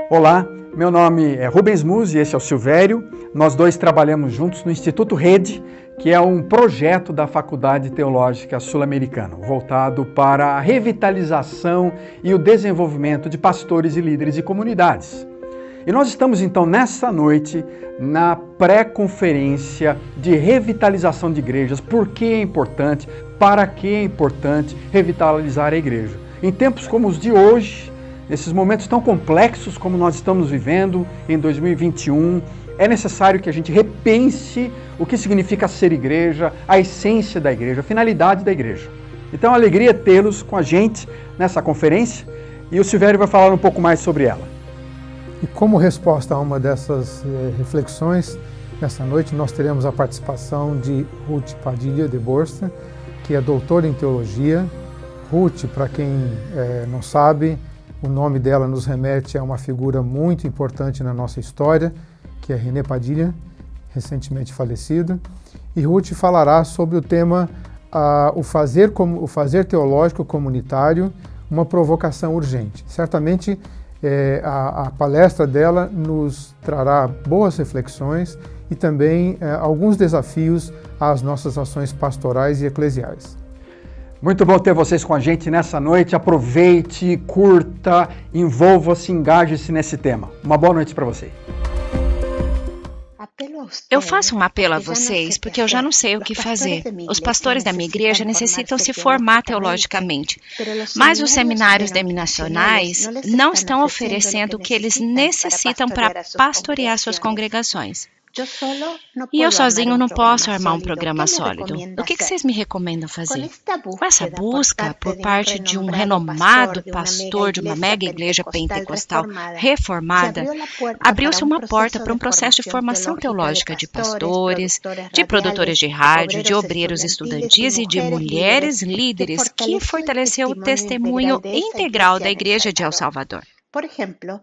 Olá, meu nome é Rubens Musi e esse é o Silvério. Nós dois trabalhamos juntos no Instituto Rede, que é um projeto da Faculdade Teológica Sul-Americana, voltado para a revitalização e o desenvolvimento de pastores e líderes de comunidades. E nós estamos então nessa noite na pré-conferência de revitalização de igrejas. Por que é importante? Para que é importante revitalizar a igreja? Em tempos como os de hoje, nesses momentos tão complexos como nós estamos vivendo em 2021, é necessário que a gente repense o que significa ser igreja, a essência da igreja, a finalidade da igreja. Então, é uma alegria tê-los com a gente nessa conferência e o Silvério vai falar um pouco mais sobre ela. E como resposta a uma dessas reflexões, nessa noite nós teremos a participação de Ruth Padilha de Borsta, que é doutora em teologia. Ruth, para quem não sabe, o nome dela nos remete a uma figura muito importante na nossa história, que é René Padilha, recentemente falecido. E Ruth falará sobre o tema o fazer teológico comunitário, uma provocação urgente. Certamente a palestra dela nos trará boas reflexões e também alguns desafios às nossas ações pastorais e eclesiais. Muito bom ter vocês com a gente nessa noite. Aproveite, curta, envolva-se, engaje-se nesse tema. Uma boa noite para você. Eu faço um apelo a vocês porque eu já não sei o que fazer. Os pastores da minha igreja necessitam se formar teologicamente, mas os seminários denominacionais não estão oferecendo o que eles necessitam para pastorear suas congregações. E eu sozinho não posso armar um programa sólido. O que vocês me recomendam fazer? Com essa busca por parte de um renomado pastor de uma mega igreja pentecostal reformada, abriu-se uma porta para um processo de formação teológica de pastores, de produtores de rádio, de obreiros estudantis e de mulheres líderes que fortaleceu o testemunho integral da igreja de El Salvador.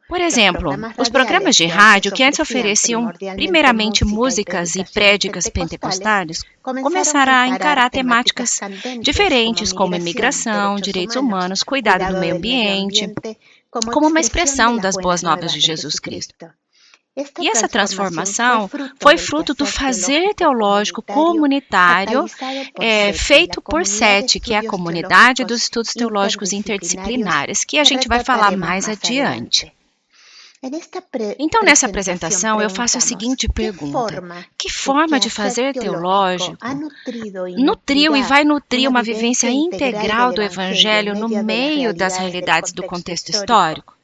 Por exemplo, os programas de rádio que antes ofereciam primeiramente músicas e prédicas pentecostais começaram a encarar temáticas diferentes como imigração, direitos humanos, cuidado do meio ambiente, como uma expressão das boas novas de Jesus Cristo. E essa transformação foi fruto do fazer teológico comunitário feito por SET, que é a Comunidade dos Estudos Teológicos Interdisciplinares, que a gente vai falar mais adiante. Então, nessa apresentação, eu faço a seguinte pergunta: que forma de fazer teológico nutriu e vai nutrir uma vivência integral do Evangelho no meio das realidades do contexto histórico?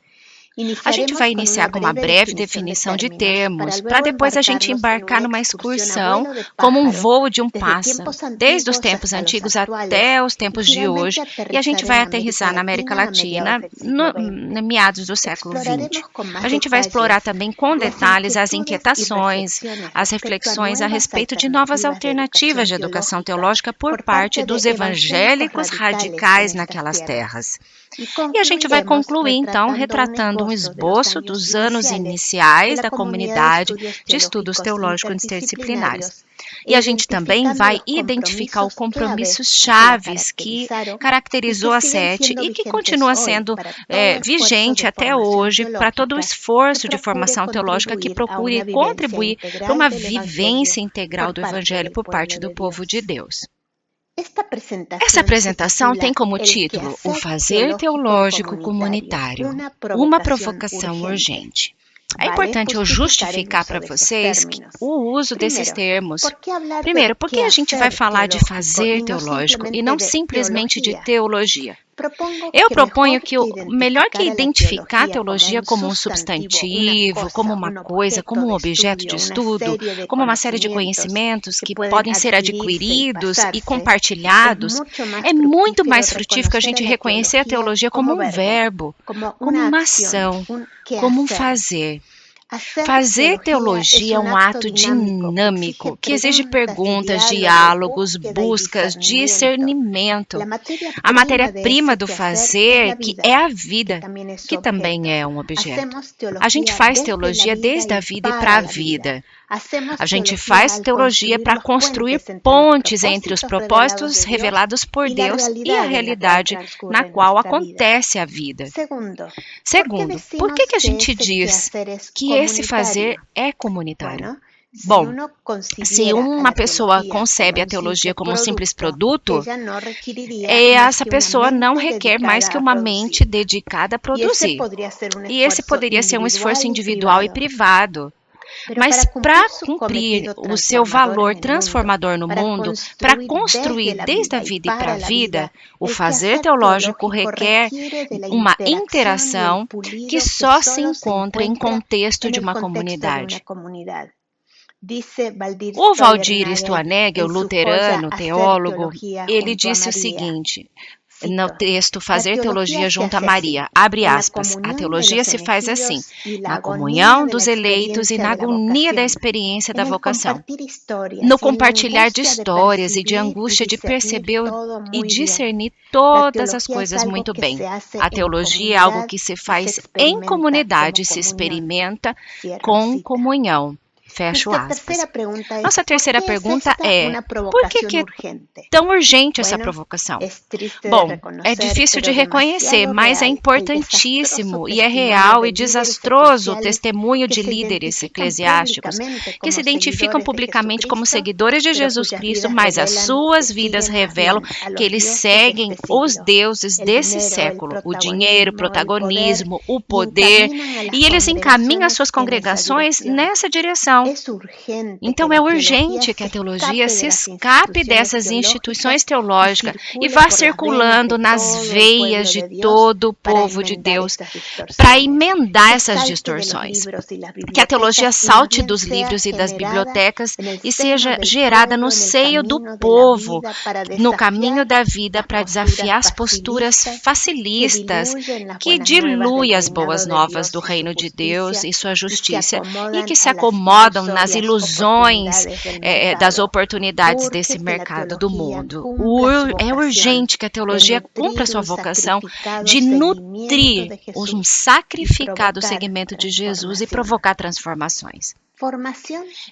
A gente vai iniciar com uma breve definição de termos, para depois a gente embarcar numa excursão como um voo de um pássaro, desde os tempos antigos até os tempos de hoje, e a gente vai aterrissar na América Latina no meados do século XX. A gente vai explorar também com detalhes as inquietações, as reflexões a respeito de novas alternativas de educação teológica por parte dos evangélicos radicais naquelas terras. E a gente vai concluir, então, retratando um esboço dos anos iniciais da comunidade de estudos teológicos interdisciplinares. E a gente também vai identificar o compromisso chaves que caracterizou a SET e que continua sendo vigente até hoje para todo o esforço de formação teológica que procure contribuir para uma vivência integral do Evangelho por parte do povo de Deus. Essa apresentação tem como título O Fazer Teológico Comunitário, uma provocação urgente. É importante eu justificar para vocês o uso desses termos. Primeiro, porque a gente vai falar de fazer teológico e não simplesmente de teologia. Eu proponho que o melhor que identificar a teologia como um substantivo, como uma coisa, como um objeto de estudo, como uma série de conhecimentos que podem ser adquiridos e compartilhados, é muito mais frutífero a gente reconhecer a teologia como um verbo, como uma ação, como um fazer. Fazer teologia é um ato dinâmico que exige perguntas, diálogos, buscas, discernimento. A matéria-prima do fazer, que é a vida, que também é um objeto. A gente faz teologia desde a vida e para a vida. A gente faz teologia para construir pontes entre os propósitos revelados por Deus e a realidade na qual acontece a vida. Segundo, por que a gente diz que esse fazer é comunitário? Bom, se uma pessoa concebe a teologia como um simples produto, essa pessoa não requer mais que uma mente dedicada a produzir. E esse poderia ser um esforço individual e privado. Mas para cumprir o seu valor transformador no mundo, para construir desde a vida e para a vida, o fazer teológico requer uma interação que só se encontra em contexto de uma comunidade. O Valdir Stuanegel, luterano, teólogo, ele disse o seguinte, no texto Fazer Teologia junto a Maria, abre aspas, a teologia se faz assim, na comunhão dos eleitos e na agonia da experiência da vocação, no compartilhar de histórias e de angústia de perceber e discernir todas as coisas muito bem. A teologia é algo que se faz em comunidade, se experimenta com comunhão. Fecho aspas. Nossa terceira pergunta é, por que é tão urgente essa provocação? Bom, é difícil de reconhecer, mas é importantíssimo e é real e desastroso o testemunho de líderes eclesiásticos que se identificam publicamente como seguidores de Jesus Cristo, mas as suas vidas revelam que eles seguem os deuses desse século, o dinheiro, o protagonismo, o poder, e eles encaminham as suas congregações nessa direção. Então é urgente que a teologia se escape dessas instituições teológicas e vá circulando nas veias de todo o povo de Deus para emendar essas distorções. Que a teologia salte dos livros e das bibliotecas e seja gerada no seio do povo, no caminho da vida, para desafiar as posturas facilistas que diluem as boas novas do reino de Deus e sua justiça e que se acomodam nas ilusões das oportunidades desse mercado do mundo. É urgente que a teologia cumpra sua vocação de nutrir um sacrificado seguimento de Jesus e provocar transformações.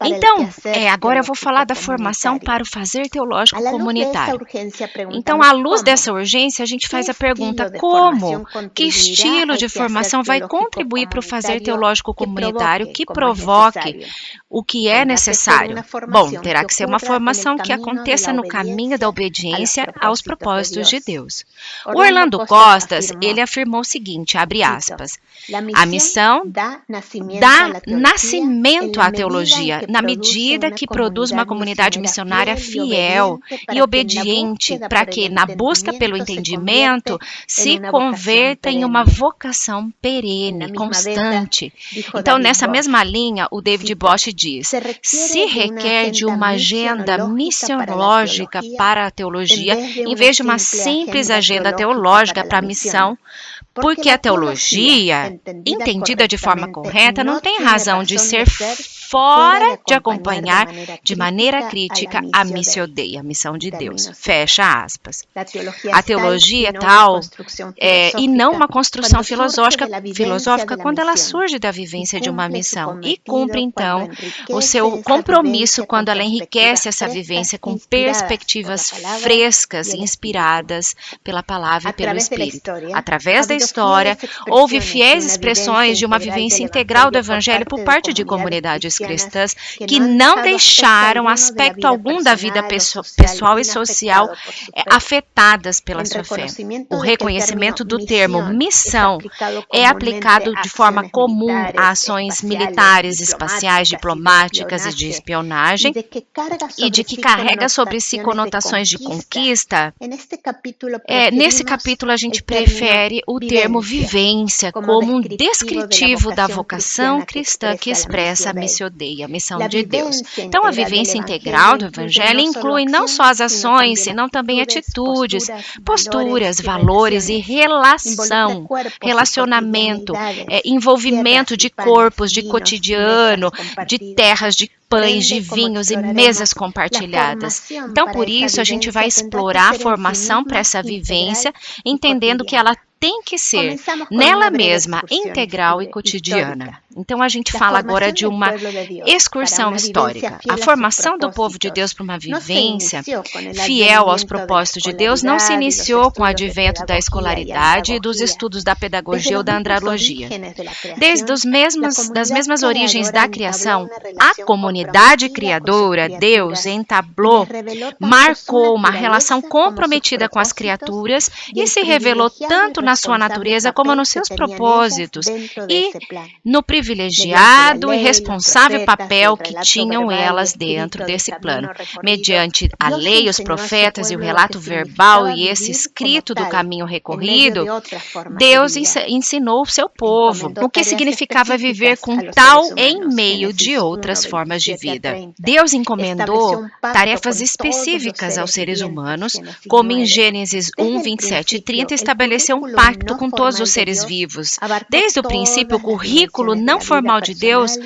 Então, agora eu vou falar da formação para o fazer teológico comunitário. Então, à luz dessa urgência, a gente faz a pergunta, como? Que estilo de formação vai contribuir para o fazer teológico comunitário que provoque o que é necessário? Bom, terá que ser uma formação que aconteça no caminho da obediência aos propósitos de Deus. O Orlando Costas, ele afirmou o seguinte, abre aspas, a missão dá nascimento à teologia, na medida que produz uma comunidade missionária fiel e obediente para que, na busca pelo entendimento, se converta em uma vocação perene, constante. Então, nessa mesma linha, o David Bosch diz, se requer de uma agenda missiológica para a teologia, em vez de uma simples agenda teológica para a missão, porque a teologia, entendida de forma correta, não tem razão de ser fora de acompanhar de maneira crítica a missio Dei, a missão de Deus. Fecha aspas. A teologia é tal, e não uma construção filosófica quando ela surge da vivência de uma missão e cumpre, então, o seu compromisso quando ela enriquece essa vivência com perspectivas frescas e inspiradas pela palavra e pelo Espírito. Através da história, houve fiéis expressões de uma vivência integral do Evangelho por parte de comunidades cristãs que não deixaram aspecto algum da vida pessoal e social afetadas pela sua fé. O reconhecimento do termo missão é aplicado de forma comum a ações militares, espaciais, diplomáticas e de espionagem, e de que carrega sobre si conotações de conquista. Nesse capítulo a gente prefere o termo vivência como um descritivo da vocação cristã que expressa a missio Dei, a missão de Deus. Então, a vivência integral do Evangelho inclui não só as ações, senão também atitudes, posturas, valores e relacionamento, envolvimento de corpos, de cotidiano, de terras, de pães, de vinhos e mesas compartilhadas. Então, por isso, a gente vai explorar a formação para essa vivência, entendendo que ela tem que ser, nela mesma, integral e cotidiana. Então a gente fala agora de uma excursão histórica. A formação do povo de Deus para uma vivência fiel aos propósitos de Deus não se iniciou com o advento da escolaridade e dos estudos da pedagogia ou da andragogia. Desde das mesmas origens da criação, a comunidade criadora, Deus, entablou, marcou uma relação comprometida com as criaturas e se revelou tanto na sua natureza como nos seus propósitos e no privilegiado e responsável papel que tinham elas dentro desse plano. Mediante a lei, os profetas e o relato verbal e esse escrito do caminho recorrido, Deus ensinou o seu povo o que significava viver com tal em meio de outras formas de vida. Deus encomendou tarefas específicas aos seres humanos, como em Gênesis 1, 27 e 30, estabeleceu um pacto com todos os seres vivos. Desde o princípio, o currículo não formal de Deus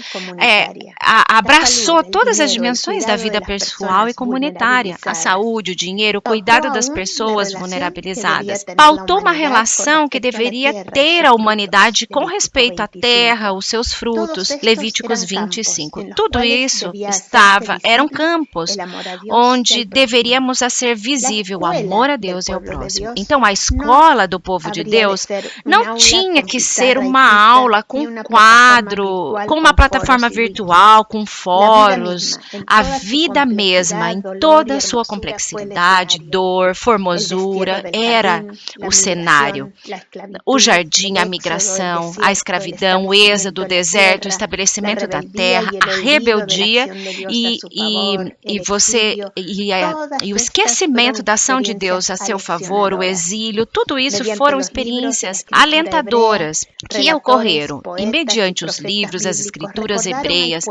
abraçou todas as dimensões da vida pessoal e comunitária, a saúde, o dinheiro, o cuidado das pessoas vulnerabilizadas. Pautou uma relação que deveria ter a humanidade com respeito à terra, os seus frutos, Levíticos 25. Tudo isso eram campos onde deveríamos ser visível o amor a Deus e ao próximo. Então, a escola do povo de Deus não tinha que ser uma aula com quadro, com uma plataforma virtual, com fóruns. A vida mesma, em toda a sua complexidade, dor, formosura, era o cenário. O jardim, a migração, a escravidão, o êxodo, o deserto, o estabelecimento da terra, a rebeldia e o esquecimento da ação de Deus a seu favor, o exílio, tudo isso foram experiências alentadoras que ocorreram. E mediante os livros, as escrituras hebreias,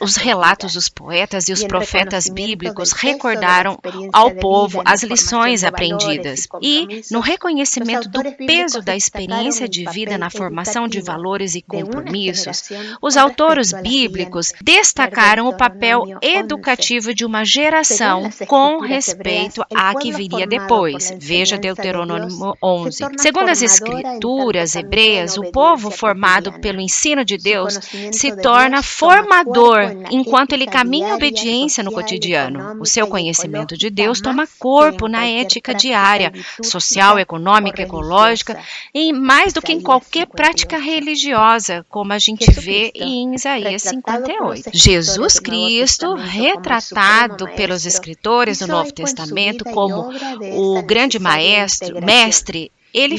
os relatos dos poetas e os profetas bíblicos recordaram ao povo as lições aprendidas. E no reconhecimento do peso da experiência de vida na formação de valores e compromissos, os autores bíblicos destacaram o papel educativo de uma geração com respeito à que viria depois. Veja Deuteronômio 11. Segundo as escrituras hebreias, o povo formado pelo ensino de Deus se torna formador enquanto ele caminha em obediência no cotidiano. O seu conhecimento de Deus toma corpo na ética diária, social, econômica, ecológica, e mais do que em qualquer prática religiosa, como a gente vê em Isaías 58. Jesus Cristo, retratado pelos escritores do Novo Testamento como o grande mestre, ele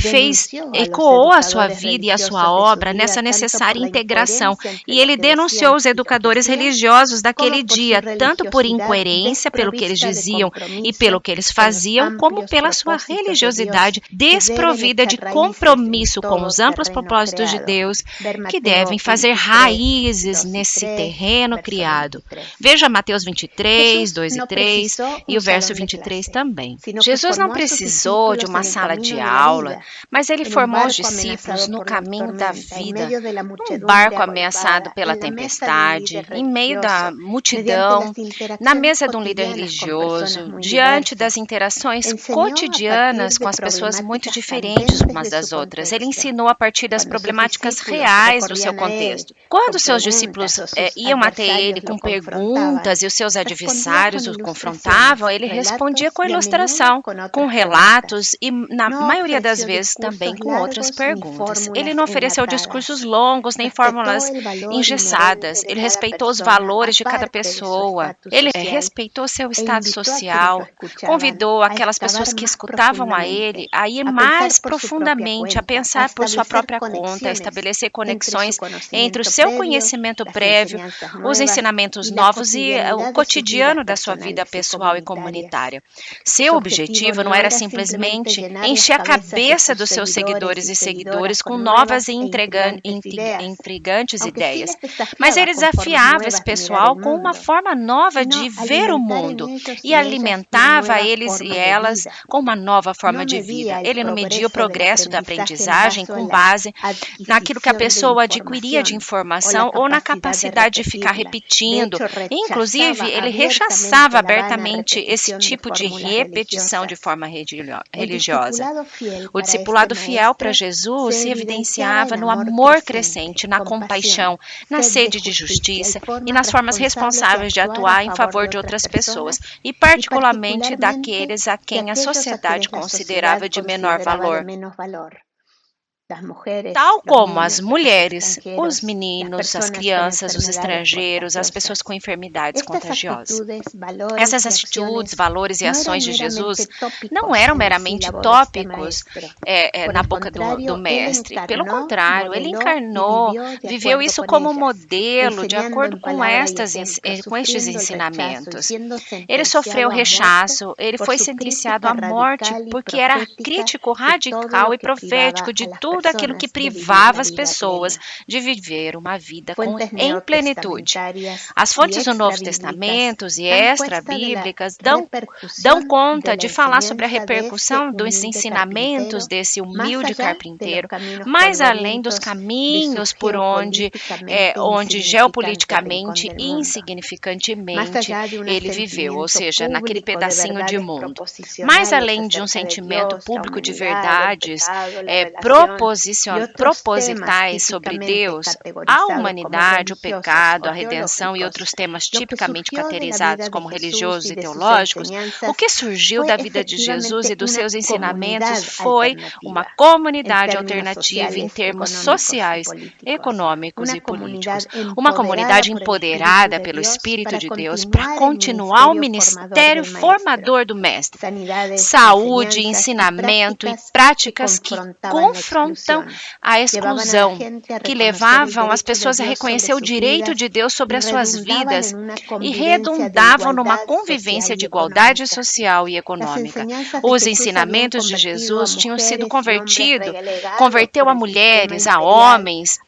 ecoou a sua vida e a sua obra nessa necessária integração, e ele denunciou os educadores religiosos daquele dia, tanto por incoerência pelo que eles diziam e pelo que eles faziam, como pela sua religiosidade desprovida de compromisso com os amplos propósitos de Deus, que devem fazer raízes nesse terreno criado. Veja Mateus 23, 2 e 3 e o verso 23 também. Jesus não precisou de uma sala de aula, mas ele formou os discípulos no caminho da vida, num barco ameaçado pela tempestade, em meio da multidão, na mesa de um líder religioso, diante das interações cotidianas com as pessoas muito diferentes umas das outras. Ele ensinou a partir das problemáticas reais do seu contexto. Quando seus discípulos iam até ele com perguntas e os seus adversários o confrontavam, ele respondia com ilustração, com relatos e, na maioria das vezes, também com outras perguntas. Ele não ofereceu discursos longos nem fórmulas engessadas. Ele respeitou os valores de cada pessoa. Ele respeitou seu estado social. Convidou aquelas pessoas que escutavam a ele a ir mais profundamente, a pensar por sua própria conta, a estabelecer conexões entre o seu conhecimento prévio, os ensinamentos novos e o cotidiano da sua vida pessoal e comunitária. Seu objetivo não era simplesmente encher a cabeça dos seus seguidores com novas e intrigantes ideias, mas ele desafiava esse pessoal com uma forma nova de ver o mundo e alimentava eles e elas com uma nova forma de vida. Ele não media o progresso da aprendizagem com base naquilo que a pessoa adquiria de informação ou na capacidade de ficar repetindo. Inclusive, ele rechaçava abertamente esse tipo de repetição de forma religiosa. O discipulado fiel para Jesus se evidenciava no amor crescente, na compaixão, na sede de justiça e nas formas responsáveis de atuar em favor de outras pessoas, e particularmente daqueles a quem a sociedade considerava de menor valor. Tal como as mulheres, os meninos, as crianças, os estrangeiros, as pessoas com enfermidades contagiosas. Essas atitudes, valores e ações de Jesus não eram meramente tópicos na boca do Mestre. Pelo contrário, ele encarnou, viveu isso como modelo de acordo com estes ensinamentos. Ele sofreu rechaço, ele foi sentenciado à morte porque era crítico, radical e profético de tudo aquilo que privava as pessoas de viver uma vida em plenitude. As fontes do Novo Testamento e extra-bíblicas dão conta de falar sobre a repercussão dos ensinamentos desse humilde carpinteiro, mais além dos caminhos por onde geopoliticamente e insignificantemente ele viveu, ou seja, naquele pedacinho de mundo. Mais além de um sentimento público de verdades propositais sobre Deus, a humanidade, o pecado, a redenção e outros temas tipicamente caracterizados como religiosos e teológicos, o que surgiu da vida de Jesus e dos seus ensinamentos foi uma comunidade alternativa em termos sociais, econômicos e políticos. Uma comunidade empoderada pelo Espírito de Deus para continuar o ministério formador do Mestre. Saúde, ensinamento e práticas que confrontam a exclusão, que levavam as pessoas a reconhecer o direito de Deus sobre as suas vidas e redundavam numa convivência de igualdade social e econômica. Os ensinamentos de Jesus tinham sido converteu a mulheres, a homens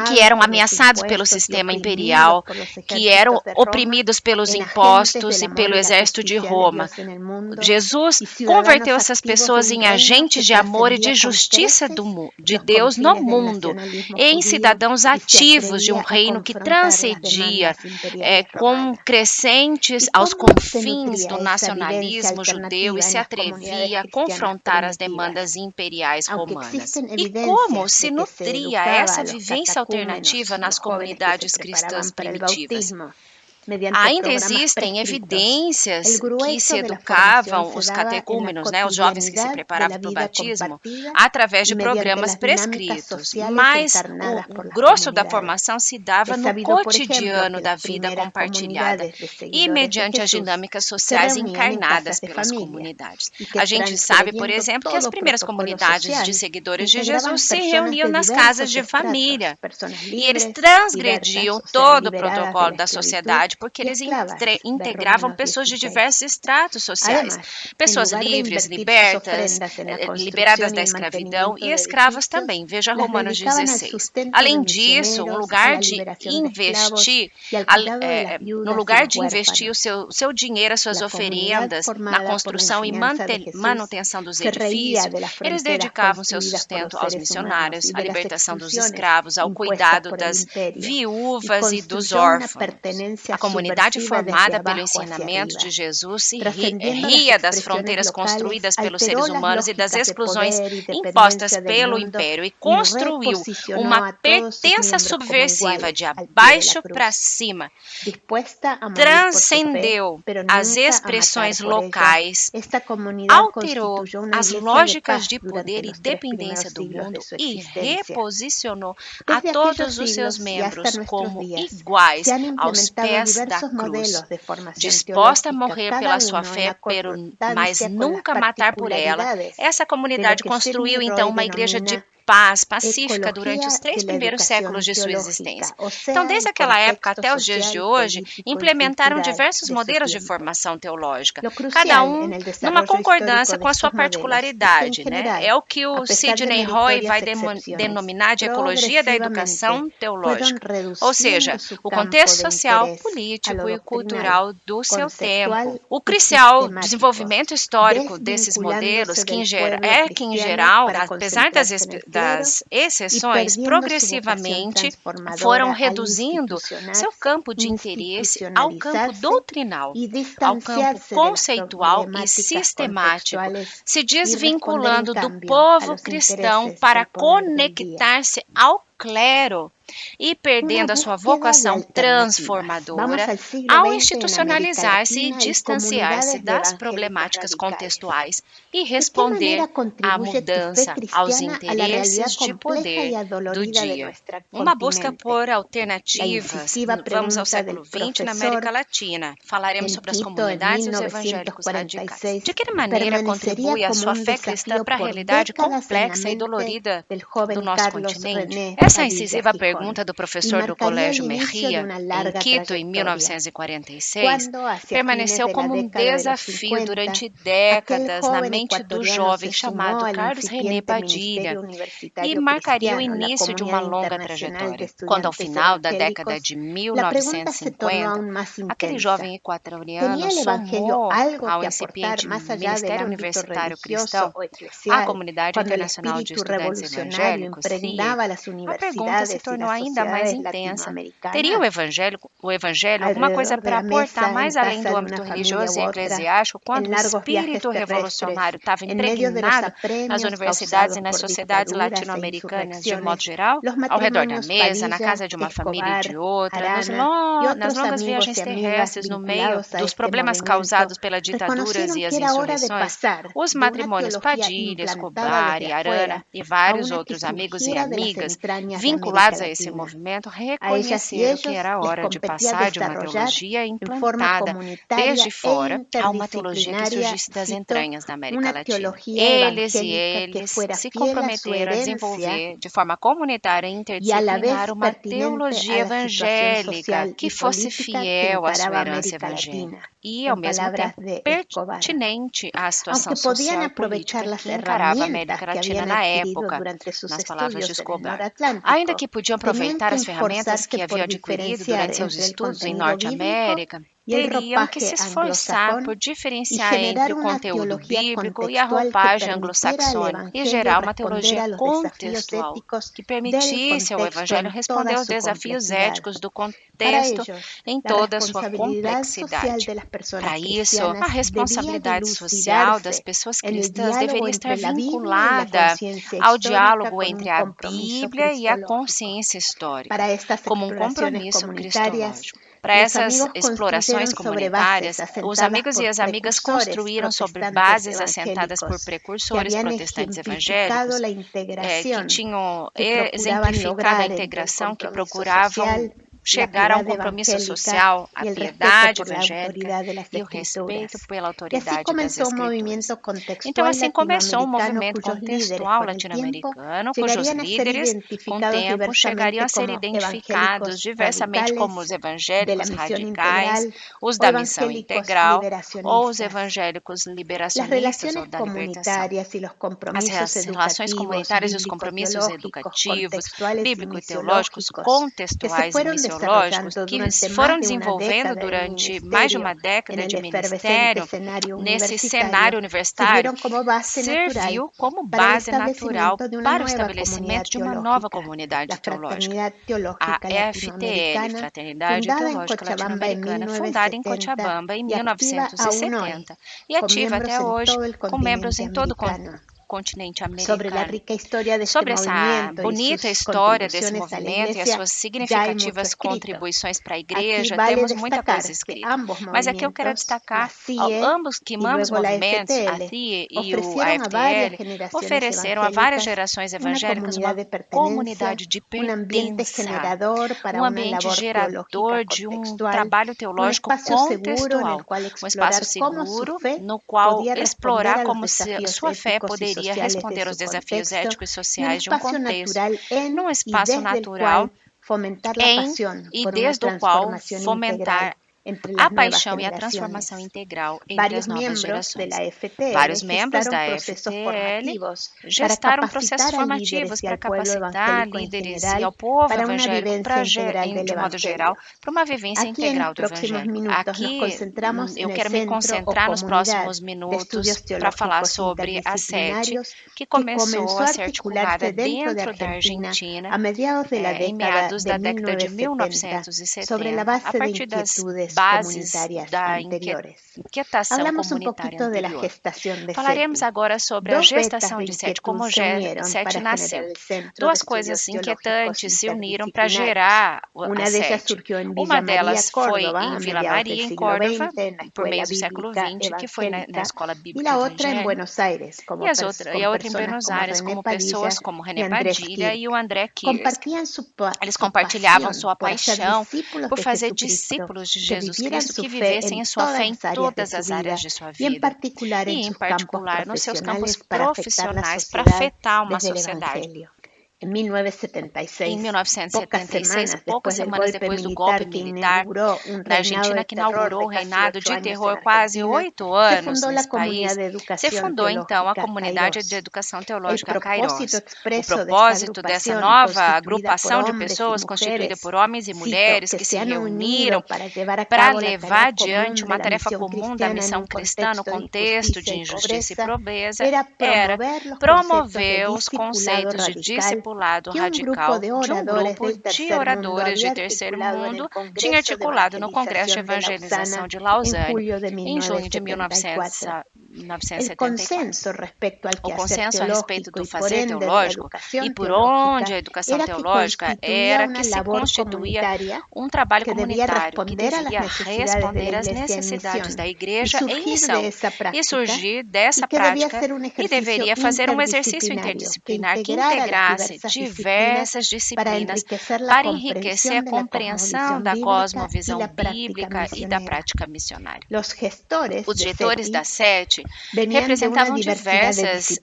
que eram ameaçados pelo sistema imperial, que eram oprimidos pelos impostos e pelo exército de Roma. Jesus converteu essas pessoas em agentes de amor e de justiça de Deus no mundo, em cidadãos ativos de um reino que transcendia com crescentes aos confins do nacionalismo judeu e se atrevia a confrontar as demandas imperiais romanas. E como se nutria essa vivência alternativa nas comunidades cristãs primitivas? Ainda existem evidências que se educavam os catecúmenos, os jovens que se preparavam para o batismo, através de programas prescritos, mas o grosso da formação se dava no cotidiano da vida compartilhada e mediante as dinâmicas sociais encarnadas pelas comunidades. A gente sabe, por exemplo, que as primeiras comunidades de seguidores de Jesus se reuniam nas casas de família e eles transgrediam todo o protocolo da sociedade porque eles integravam pessoas de diversos estratos sociais, pessoas livres, libertas, liberadas da escravidão e escravas também. Veja Romanos 16. Além disso, no lugar de investir o seu dinheiro, as suas oferendas na construção e manutenção dos edifícios, eles dedicavam seu sustento aos missionários, à libertação dos escravos, ao cuidado das viúvas e dos órfãos. A comunidade formada pelo ensinamento de Jesus se ria das fronteiras construídas pelos seres humanos e das exclusões impostas pelo império e construiu uma pertença subversiva de abaixo para cima. Transcendeu as expressões locais, alterou as lógicas de poder e dependência do mundo e reposicionou a todos os seus membros como iguais aos pés da cruz, disposta a morrer pela sua fé, mas nunca matar por ela. Essa comunidade construiu então uma igreja de paz, pacífica durante os 3 primeiros séculos de sua existência. Então, desde aquela época até os dias de hoje, implementaram diversos modelos de formação teológica, cada um numa concordância com a sua particularidade. É o que o Sidney Roy vai denominar de ecologia da educação teológica, ou seja, o contexto social, político e cultural do seu tempo. O crucial desenvolvimento histórico desses modelos, que em geral, apesar das das exceções progressivamente foram reduzindo seu campo de interesse ao campo doutrinal, ao campo conceitual e sistemático, se desvinculando do povo cristão para conectar-se ao clero e perdendo a sua vocação transformadora ao institucionalizar-se e distanciar-se das problemáticas contextuais e responder à mudança, aos interesses de poder do dia. Uma busca por alternativas. Vamos ao século XX na América Latina. Falaremos sobre as comunidades e os evangélicos radicais. De que maneira contribui a sua fé cristã para a realidade complexa e dolorida do nosso continente? Essa incisiva pergunta do professor do Colégio Mejía, em Quito, em 1946, permaneceu como um desafio durante décadas na mente do jovem chamado Carlos René Padilha e marcaria o início de uma longa trajetória. Quando, ao final da década de 1950, aquele jovem equatoriano somou ao incipiente Ministério Universitário Cristão a Comunidade Internacional de Estudantes Evangélicos, CIE, a pergunta se tornou ainda mais intensa. Teria o Evangelho alguma coisa para aportar mais além do âmbito religioso e eclesiástico quando o espírito revolucionário estava impregnado nas universidades e nas sociedades latino-americanas de modo geral? Ao redor da mesa, na casa de uma família e de outra, nas longas viagens terrestres, no meio dos problemas causados pelas ditaduras e as insurreições, os matrimônios Padilha, Escobar e Arana e vários outros amigos e amigas vinculados a esse movimento reconheceram que era hora de passar de uma teologia implantada desde fora a uma teologia que surgisse das entranhas da América Latina. Eles se comprometeram a desenvolver de forma comunitária e interdisciplinar uma teologia evangélica que fosse fiel à sua herança evangélica e, ao mesmo tempo, pertinente à situação social e política que encarava a América Latina na época, nas palavras de Escobar. Ainda que podiam aproveitar as ferramentas que haviam adquirido durante seus estudos em Norte América, teriam que se esforçar por diferenciar entre o conteúdo bíblico e a roupagem anglo-saxônica e gerar uma teologia contextual que permitisse ao Evangelho responder aos desafios éticos do contexto em toda a sua complexidade. Para isso, a responsabilidade social das pessoas cristãs deveria estar vinculada ao diálogo entre a Bíblia e a consciência histórica, como um compromisso cristológico. Para essas explorações comunitárias, os amigos e as amigas construíram sobre bases assentadas por precursores protestantes evangélicos que tinham exemplificado a integração, que procuravam chegar a um compromisso social, a piedade evangélica e o respeito pela autoridade das Escrituras. Então, assim começou um movimento contextual latino-americano, cujos líderes, com o tempo, chegariam a ser identificados diversamente como os evangélicos radicais, os da missão integral ou os evangélicos liberacionistas ou da libertação. As relações comunitárias e os compromissos educativos, bíblicos e teológicos, contextuais e missionários que foram desenvolvendo durante mais de uma década de ministério nesse cenário universitário, serviu como base natural para o estabelecimento de uma nova comunidade teológica, a FTL, Fraternidade Teológica Latino-Americana, fundada em Cochabamba em 1970 e ativa até hoje, com membros em todo o continente americano. Sobre essa bonita história desse movimento e as suas significativas contribuições para a igreja, temos muita coisa escrita. Mas aqui eu quero destacar ambos movimentos, a CIE e o AFTL, ofereceram a várias gerações evangélicas uma comunidade de pertença, um ambiente gerador de um trabalho teológico contextual, um espaço seguro no qual explorar como sua fé poderia responder aos desafios éticos e sociais de um contexto, num espaço natural e desde o qual fomentar a paixão e a transformação integral entre as novas gerações. Vários membros da FTL gestaram processos formativos para capacitar líderes e ao povo evangélico, de modo geral, para uma vivência integral do evangelho. Aqui, eu quero me concentrar nos próximos minutos para falar sobre a SETI, que começou a ser articulada dentro da Argentina em meados da década de 1970, a partir das bases da inquietação comunitária anterior. Falaremos agora sobre a gestação de SETI, como SETI nasceu. Duas coisas inquietantes se uniram para gerar a SETI. Uma delas foi em Vila Maria, em Córdoba, por meio do século XX, que foi na Escola Bíblica Evangélica, e a outra em Buenos Aires, como pessoas como René Padilha e o André Kirsch. Eles compartilhavam sua paixão por fazer discípulos de Jesus Cristo que vivessem a sua fé em todas as áreas de sua vida, e em particular nos seus campos profissionais para afetar uma sociedade. Em 1976, poucas semanas depois do golpe militar na Argentina, que inaugurou o reinado de terror quase 8 anos nesse país, se fundou então a Comunidade de Educação Teológica Kairos. O propósito dessa nova agrupação de pessoas, constituída por homens e mulheres que se reuniram para levar adiante uma tarefa comum da missão cristã no contexto de injustiça e pobreza, era promover os conceitos de discipulado radical de um grupo de oradores de terceiro mundo tinha articulado no Congresso de Evangelização de Lausanne em junho de 1974. O consenso a respeito do fazer teológico e por onde a educação teológica era que se constituía um trabalho comunitário que devia responder às necessidades da igreja em missão e surgir dessa prática e deveria fazer um exercício interdisciplinar que integrasse diversas disciplinas para enriquecer a compreensão da cosmovisão bíblica e da prática missionária. Os gestores da SETI representavam diversas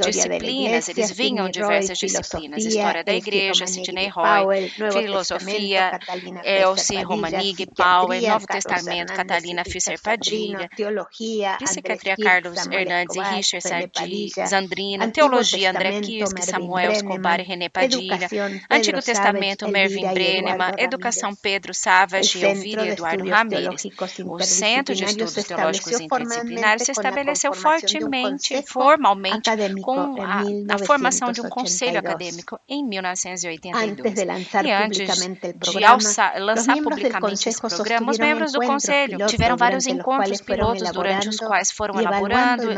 disciplinas, eles vinham diversas disciplinas, História da Igreja, Sidney Roy, Filosofia, Elsie Romanig, Powell, Novo Testamento, Catalina Fischer Padilha, Psiquiatria Carlos Hernandes e Richard Zandrina, Teologia André Kirsch, Samuel Escobar e René Padilha, Antigo Testamento Mervyn Brenneman, Educação Pedro Savage e Elvira Eduardo Ramírez. O Centro de Estudos Teológicos Interdisciplinares se estabeleceu formalmente com a formação de um conselho acadêmico em 1982. E antes de lançar publicamente esse programa, os membros do conselho tiveram vários encontros pilotos durante os quais foram elaborando,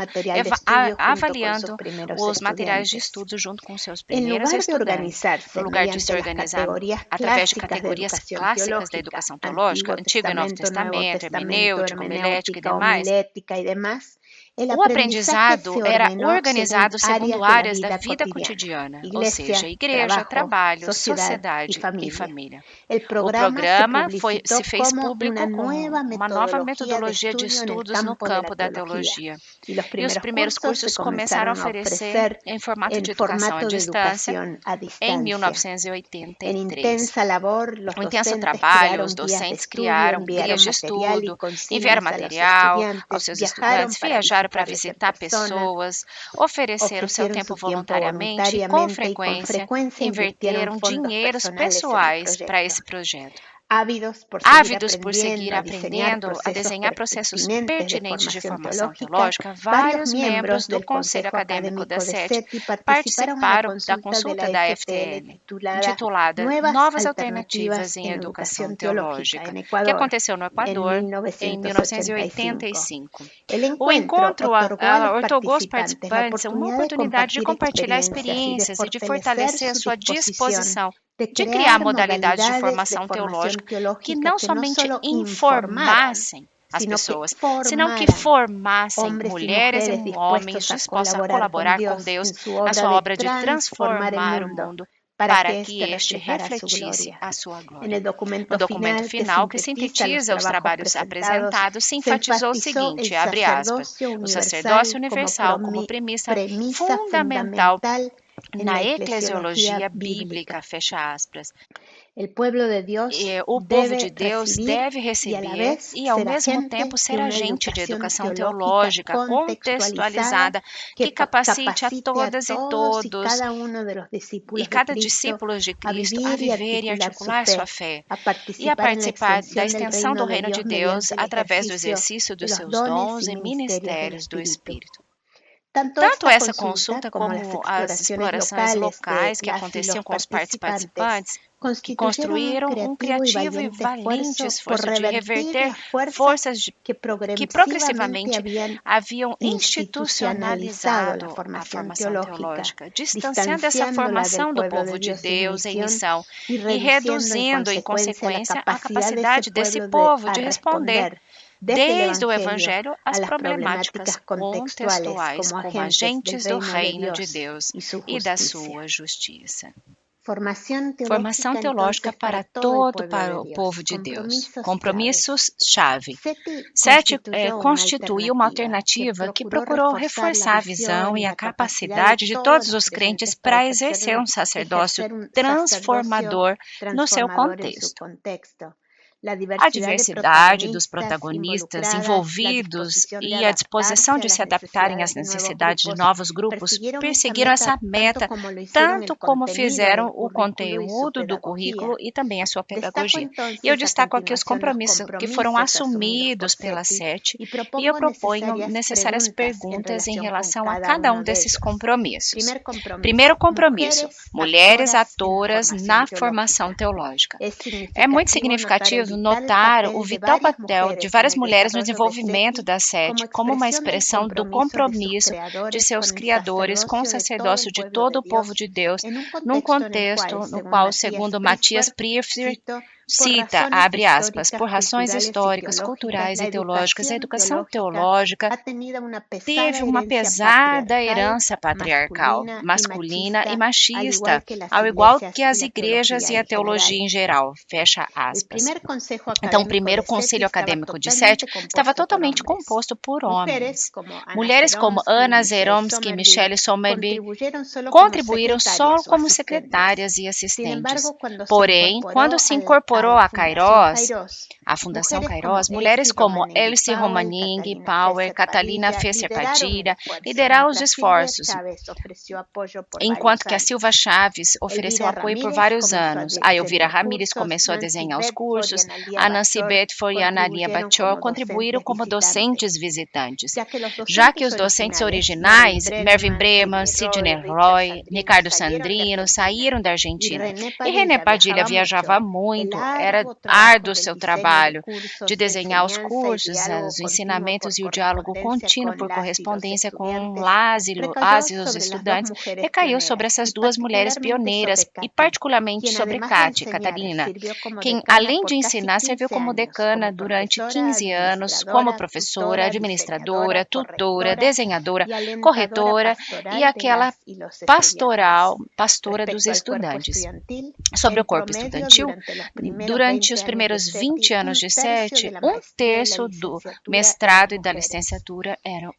avaliando os materiais de estudo junto com seus primeiros estudantes. No lugar de se organizar através de categorias clássicas da educação teológica, Antigo e Novo Testamento, hermenêutica, homilética e demais, o aprendizado era organizado segundo áreas da vida cotidiana, ou seja, igreja, trabalho, sociedade e família. O programa se fez público com uma nova metodologia de estudos no campo da teologia. E os primeiros cursos começaram a oferecer em formato de educação à distância em 1983. O intenso trabalho, os docentes criaram guias de estudo, enviaram material aos seus estudantes, viajaram para visitar pessoas, ofereceram seu tempo voluntariamente e, com frequência, inverteram dinheiros pessoais para esse projeto. Ávidos por seguir aprendendo a desenhar processos pertinentes de formação teológica, vários membros do Conselho Acadêmico da SETI participaram da consulta da FTL, intitulada Novas Alternativas em Educação Teológica, que aconteceu no Equador em 1985. O encontro otorgou aos participantes uma oportunidade de compartilhar experiências e de fortalecer a sua disposição de criar modalidades de formação teológica que não somente informassem as pessoas, senão que formassem mulheres e homens dispostos a colaborar com Deus na sua obra de transformar o mundo para que este refletisse a sua glória. No documento final, que sintetiza os trabalhos apresentados, se enfatizou o seguinte, abre aspas, o sacerdócio universal como premissa fundamental na eclesiologia bíblica, fecha aspas. o povo de Deus deve receber e, ao mesmo tempo, ser agente de educação teológica contextualizada que capacite a todas e todos e cada discípulo de Cristo a viver e articular sua fé e a participar da extensão do reino de Deus através do exercício dos seus dons e ministérios do Espírito. Tanto essa consulta como as explorações locais que aconteciam com os participantes que construíram um criativo e valente esforço de reverter forças que progressivamente haviam institucionalizado a formação teológica, distanciando essa formação do povo de Deus em missão e reduzindo, em consequência, a capacidade desse povo de responder desde o Evangelho às problemáticas contextuais como agentes do reino de Deus e da sua justiça. Formação teológica para todo o povo de Deus. Compromissos-chave. 7. Constitui uma alternativa que procurou reforçar a visão e a capacidade de todos os crentes para exercer um sacerdócio transformador no seu contexto. A diversidade dos protagonistas envolvidos e a disposição de se adaptarem às necessidades de novos grupos perseguiram essa meta, tanto como fizeram o conteúdo do currículo e também a sua pedagogia. E eu destaco aqui os compromissos que foram assumidos pela SET e eu proponho necessárias perguntas em relação a cada um desses compromissos. Primeiro compromisso: mulheres atoras na formação teológica. É muito significativo notar o vital papel de várias mulheres no desenvolvimento da SET como uma expressão do compromisso de seus criadores com o sacerdócio de todo o povo de Deus, num contexto no qual, segundo Matias Priefer, cita, abre aspas, por razões históricas, culturais e teológicas, a educação teológica teve uma pesada herança patriarcal, masculina e machista, ao igual que as igrejas e a teologia em geral, fecha aspas. Então, o primeiro conselho acadêmico de SET estava totalmente composto por homens. Mulheres como Anna Zeromsky e Michelle Sommerby contribuíram só como secretárias e assistentes. Porém, quando se incorporou a Kairos, a Fundação Kairos, mulheres como Elsie Romaning, Power, Catalina Fesser-Padilha lideraram os esforços, enquanto que a Silva Chaves ofereceu apoio por vários anos. A Elvira Ramírez começou a desenhar os cursos, a Nancy Bedford e a Analia Bachor contribuíram como docentes visitantes, já que os docentes originais, Mervyn Breman, Sidney Roy, Ricardo Sandrino, saíram da Argentina, e René Padilha viajava muito. Era árduo o seu trabalho de desenhar os cursos, os ensinamentos e o diálogo contínuo por correspondência com as e os estudantes recaiu sobre essas duas mulheres pioneiras e particularmente sobre Cátia Catalina, quem além de ensinar serviu como decana durante 15 anos como professora, administradora, tutora, desenhadora, corretora e aquela pastora dos estudantes. Sobre o corpo estudantil, durante os primeiros 20 anos de SET, 1/3 do mestrado e da licenciatura eram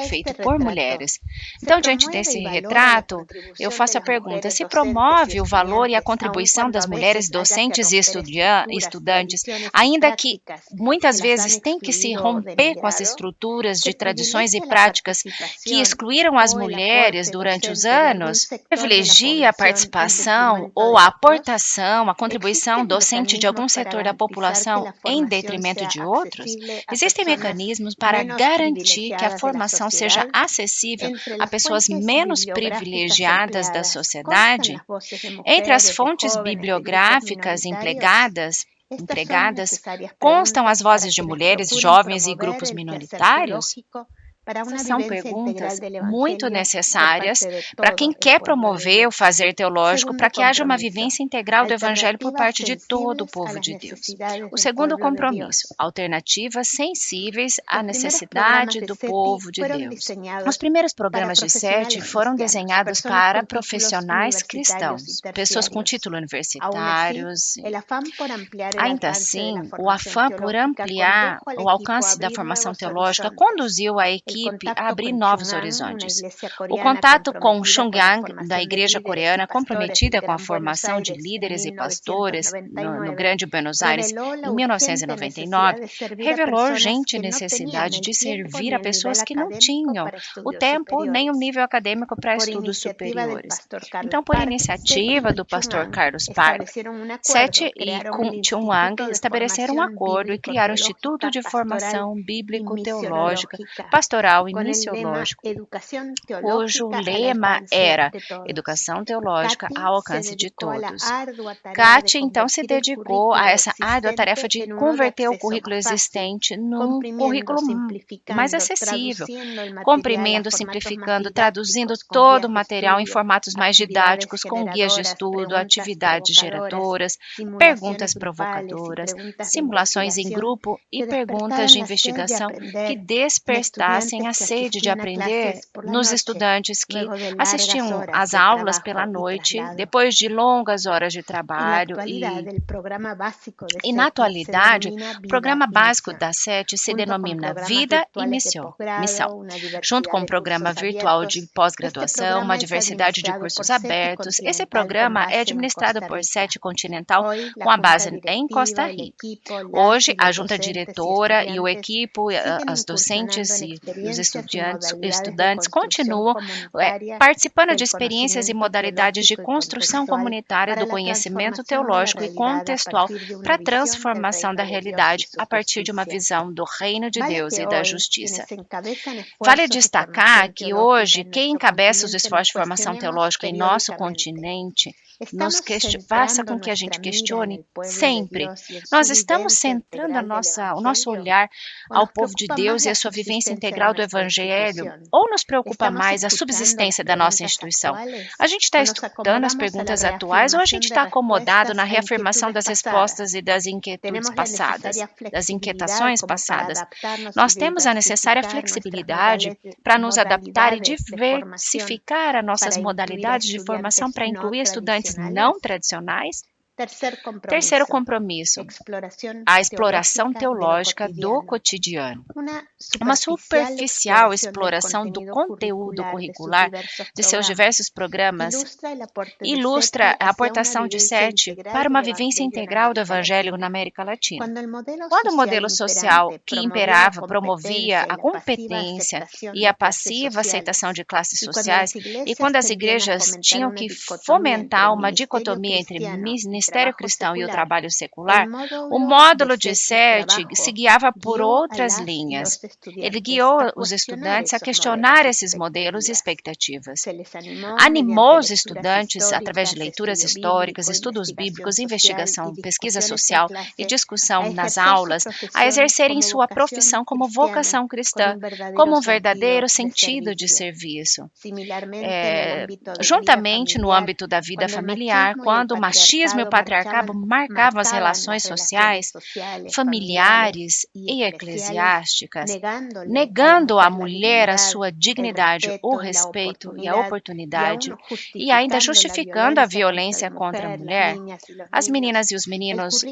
feito por mulheres. Então, diante desse retrato, eu faço a pergunta: se promove o valor e a contribuição das mulheres docentes e estudantes, ainda que muitas vezes tem que se romper com as estruturas de tradições e práticas que excluíram as mulheres durante os anos, privilegia a participação ou a aportação, a contribuição docente de algum setor da população em detrimento de outros? Existem mecanismos para garantir que a formação seja acessível a pessoas menos privilegiadas da sociedade? Entre as fontes bibliográficas empregadas, constam as vozes de mulheres, jovens e grupos minoritários? Essas são perguntas muito necessárias para quem quer promover o fazer teológico, para que haja uma vivência integral do Evangelho por parte de todo o povo de Deus. O segundo compromisso: alternativas sensíveis à necessidade do povo de Deus. Os primeiros programas de SET foram desenhados para profissionais cristãos, pessoas com título universitários. Ainda assim, o afã por ampliar o alcance da formação teológica conduziu a equipe equipe a abrir novos horizontes. O contato com Chungang, da Igreja Coreana comprometida com a formação de líderes e pastores no Grande Buenos Aires em 1999, revelou urgente necessidade de servir a pessoas que não tinham o tempo nem o nível acadêmico para estudos superiores. Então, por iniciativa do pastor Carlos Park, Seth e Chungang estabeleceram um acordo e criaram o Instituto de Formação Bíblico-Teológica, Pastoral e Missiológico, cujo lema era Educação Teológica ao alcance de todos. Kátia, então, se dedicou a essa árdua tarefa de converter o currículo existente num currículo mais acessível, comprimindo, simplificando, traduzindo todo o material em formatos mais didáticos, com guias de estudo, atividades geradoras, perguntas provocadoras, simulações em grupo e perguntas de investigação que despertassem a sede de aprender nos estudantes que assistiam às aulas pela noite, depois de longas horas de trabalho. E na atualidade, o programa básico da SET se denomina Vida e Missão, junto com o programa virtual de pós-graduação, uma diversidade de cursos abertos. Esse programa é administrado por SET Continental, com a base em Costa Rica. Hoje, a junta diretora e o equipe, as docentes e os estudantes continuam participando de experiências e modalidades de construção comunitária do conhecimento teológico e contextual para a transformação da realidade a partir de uma visão do reino de Deus e da justiça. Vale destacar que hoje quem encabeça os esforços de formação teológica em nosso continente faça com que a gente questione sempre. Nós estamos centrando o nosso olhar ao povo de Deus e a sua vivência integral do Evangelho, ou nos preocupa mais a subsistência da nossa instituição? A gente está estudando as perguntas atuais ou a gente está acomodado na reafirmação das respostas e das inquietudes passadas, das inquietações passadas? Nós temos a necessária flexibilidade para nos adaptar e diversificar as nossas modalidades de formação para incluir estudantes não tradicionais. Terceiro compromisso, a exploração teológica do cotidiano. Uma superficial exploração do conteúdo curricular de seus diversos programas ilustra a aportação de SET para uma vivência integral do Evangelho na América Latina. Quando o modelo social que imperava promovia a competência e a passiva aceitação de classes sociais, e quando as igrejas tinham que fomentar uma dicotomia entre ministério cristão e o trabalho secular, o módulo de SET se guiava por outras linhas. Ele guiou os estudantes a questionar esses modelos e expectativas. Animou os estudantes, através de leituras históricas, estudos bíblicos, investigação, pesquisa social e discussão nas aulas, a exercerem sua profissão como vocação cristã, como um verdadeiro sentido de serviço. Juntamente, no âmbito da vida familiar, quando o machismo e o patriarcado marcavam as relações sociais, familiares e eclesiásticas, negando à mulher a sua dignidade, o respeito e a oportunidade, e ainda justificando a violência contra a mulher, as meninas e os meninos,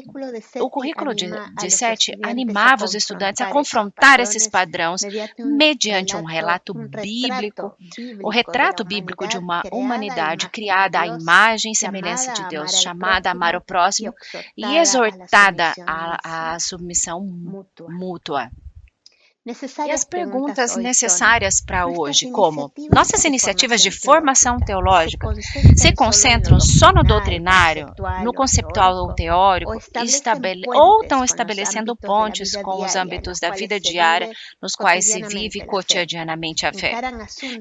o currículo de SET animava os estudantes a confrontar esses padrões mediante um relato bíblico, o retrato bíblico de uma humanidade criada à imagem e semelhança de Deus, chamada a amar o próximo e exortada à submissão mútua. E as perguntas necessárias para hoje, como nossas iniciativas de formação teológica se concentram só no doutrinário, no conceptual ou teórico, ou estão estabelecendo pontes com os âmbitos da vida diária nos quais se vive cotidianamente a fé.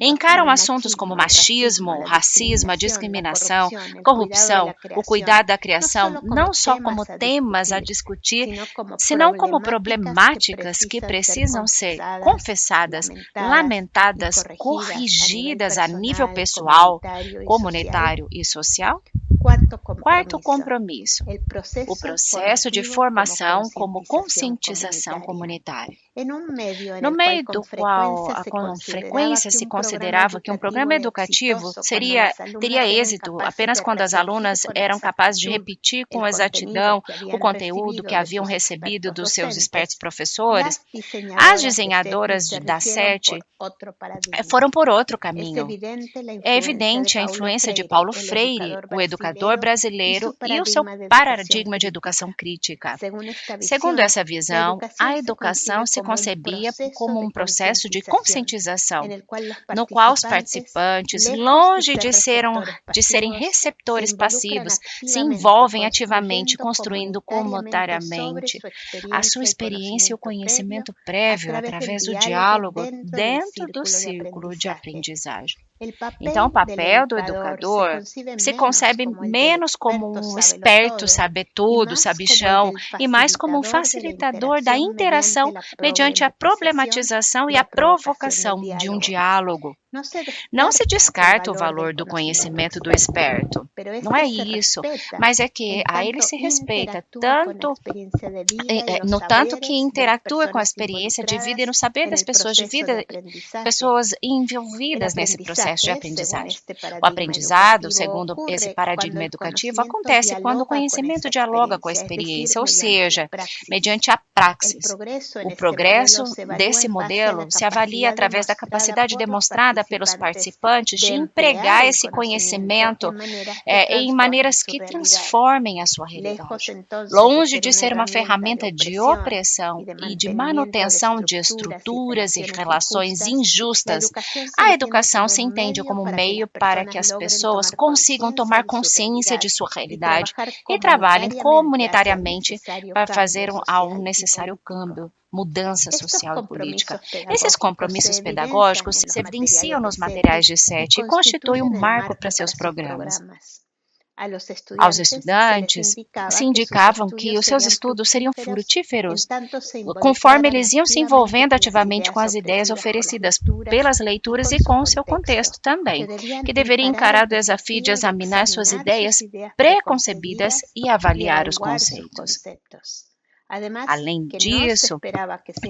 Encaram assuntos como machismo, racismo, a discriminação, corrupção, o cuidado da criação, não só como temas a discutir, senão como problemáticas que precisam ser confessadas, lamentadas, corrigidas a nível pessoal, comunitário e social? Quarto compromisso, o processo de formação como conscientização comunitária. no meio do qual com frequência se considerava que um programa educativo teria êxito apenas quando as alunas eram capazes de repetir com exatidão o conteúdo que haviam recebido dos seus espertos professores, as desenhadoras da SETI foram por outro caminho. É evidente a influência de Paulo Freire, o educador brasileiro, e o seu paradigma de educação crítica. Segundo essa visão, a educação se concebia como um processo de conscientização, no qual os participantes, longe de serem receptores passivos, se envolvem ativamente, construindo comunitariamente a sua experiência e o conhecimento prévio através do diálogo dentro do círculo de aprendizagem. Então, o papel do educador se concebe menos como um esperto sabe-tudo, sabichão, e mais como um facilitador da interação mediante a problematização e a provocação de um diálogo. Não se descarta o valor do conhecimento do esperto, não é isso, mas é que a ele se respeita no tanto que interatua com a experiência de vida e no saber das pessoas de vida, pessoas envolvidas nesse processo de aprendizagem. O aprendizado, segundo esse paradigma educativo, acontece quando o conhecimento dialoga com a experiência, ou seja, mediante a praxis. O progresso desse modelo se avalia através da capacidade demonstrada pelos participantes de empregar esse conhecimento em maneiras que transformem a sua realidade. Longe de ser uma ferramenta de opressão e de manutenção de estruturas e relações injustas, a educação se entende como meio para que as pessoas consigam tomar consciência de sua realidade e trabalhem comunitariamente para fazer um necessário câmbio, mudança social e política. Esses compromissos pedagógicos se evidenciam nos materiais de SETI e constituem um marco para seus programas. Aos estudantes se indicavam que os seus estudos seriam frutíferos, conforme eles iam se envolvendo ativamente com as ideias oferecidas pelas leituras e com o seu contexto também, que deveria encarar o desafio de examinar suas ideias preconcebidas e avaliar os conceitos. Além disso,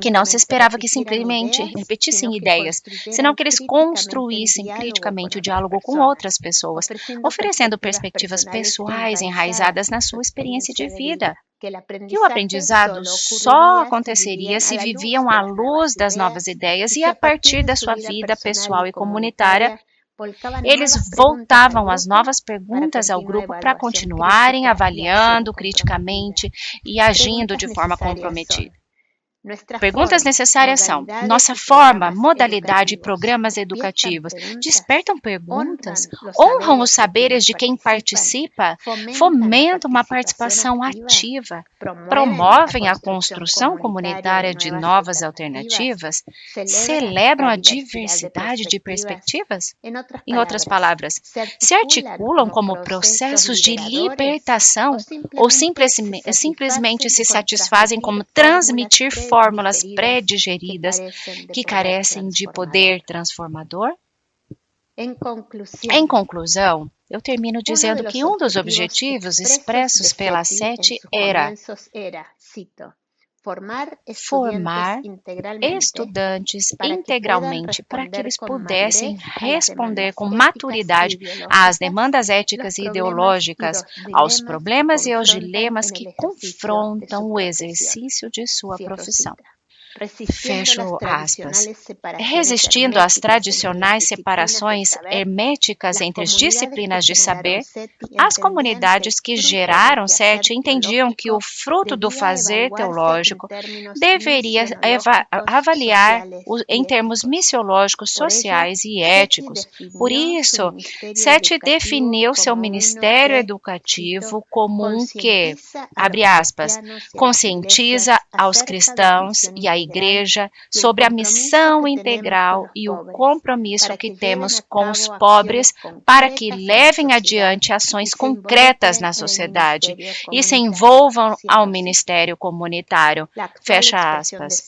que não se esperava que simplesmente repetissem ideias, senão que eles construíssem criticamente o diálogo com outras pessoas, oferecendo perspectivas pessoais enraizadas na sua experiência de vida. E o aprendizado só aconteceria se viviam à luz das novas ideias e a partir da sua vida pessoal e comunitária. Eles voltavam as novas perguntas ao grupo para continuarem avaliando criticamente e agindo de forma comprometida. Perguntas necessárias são: nossa forma, modalidade e programas educativos despertam perguntas? Honram os saberes de quem participa? Fomentam uma participação ativa? Promovem a construção comunitária de novas alternativas? Celebram a diversidade de perspectivas? Em outras palavras, se articulam como processos de libertação ou simplesmente se satisfazem como transmitir fórmulas pré-digeridas que carecem de poder transformador? Em conclusão, eu termino dizendo que um dos objetivos expressos pela SETI era formar estudantes integralmente para que eles pudessem responder com maturidade às demandas éticas e ideológicas, aos problemas e aos dilemas que confrontam o exercício de sua profissão. Fecho aspas. Resistindo às tradicionais separações herméticas entre as disciplinas de saber, as comunidades que geraram SETI entendiam que o fruto do fazer teológico deveria avaliar em termos missiológicos, sociais e éticos. Por isso, SETI definiu seu ministério educativo como um que, abre aspas, conscientiza aos cristãos e a Igreja sobre a missão integral e o compromisso que temos com os pobres para que levem adiante ações concretas na sociedade e se envolvam ao ministério comunitário. Fecha aspas.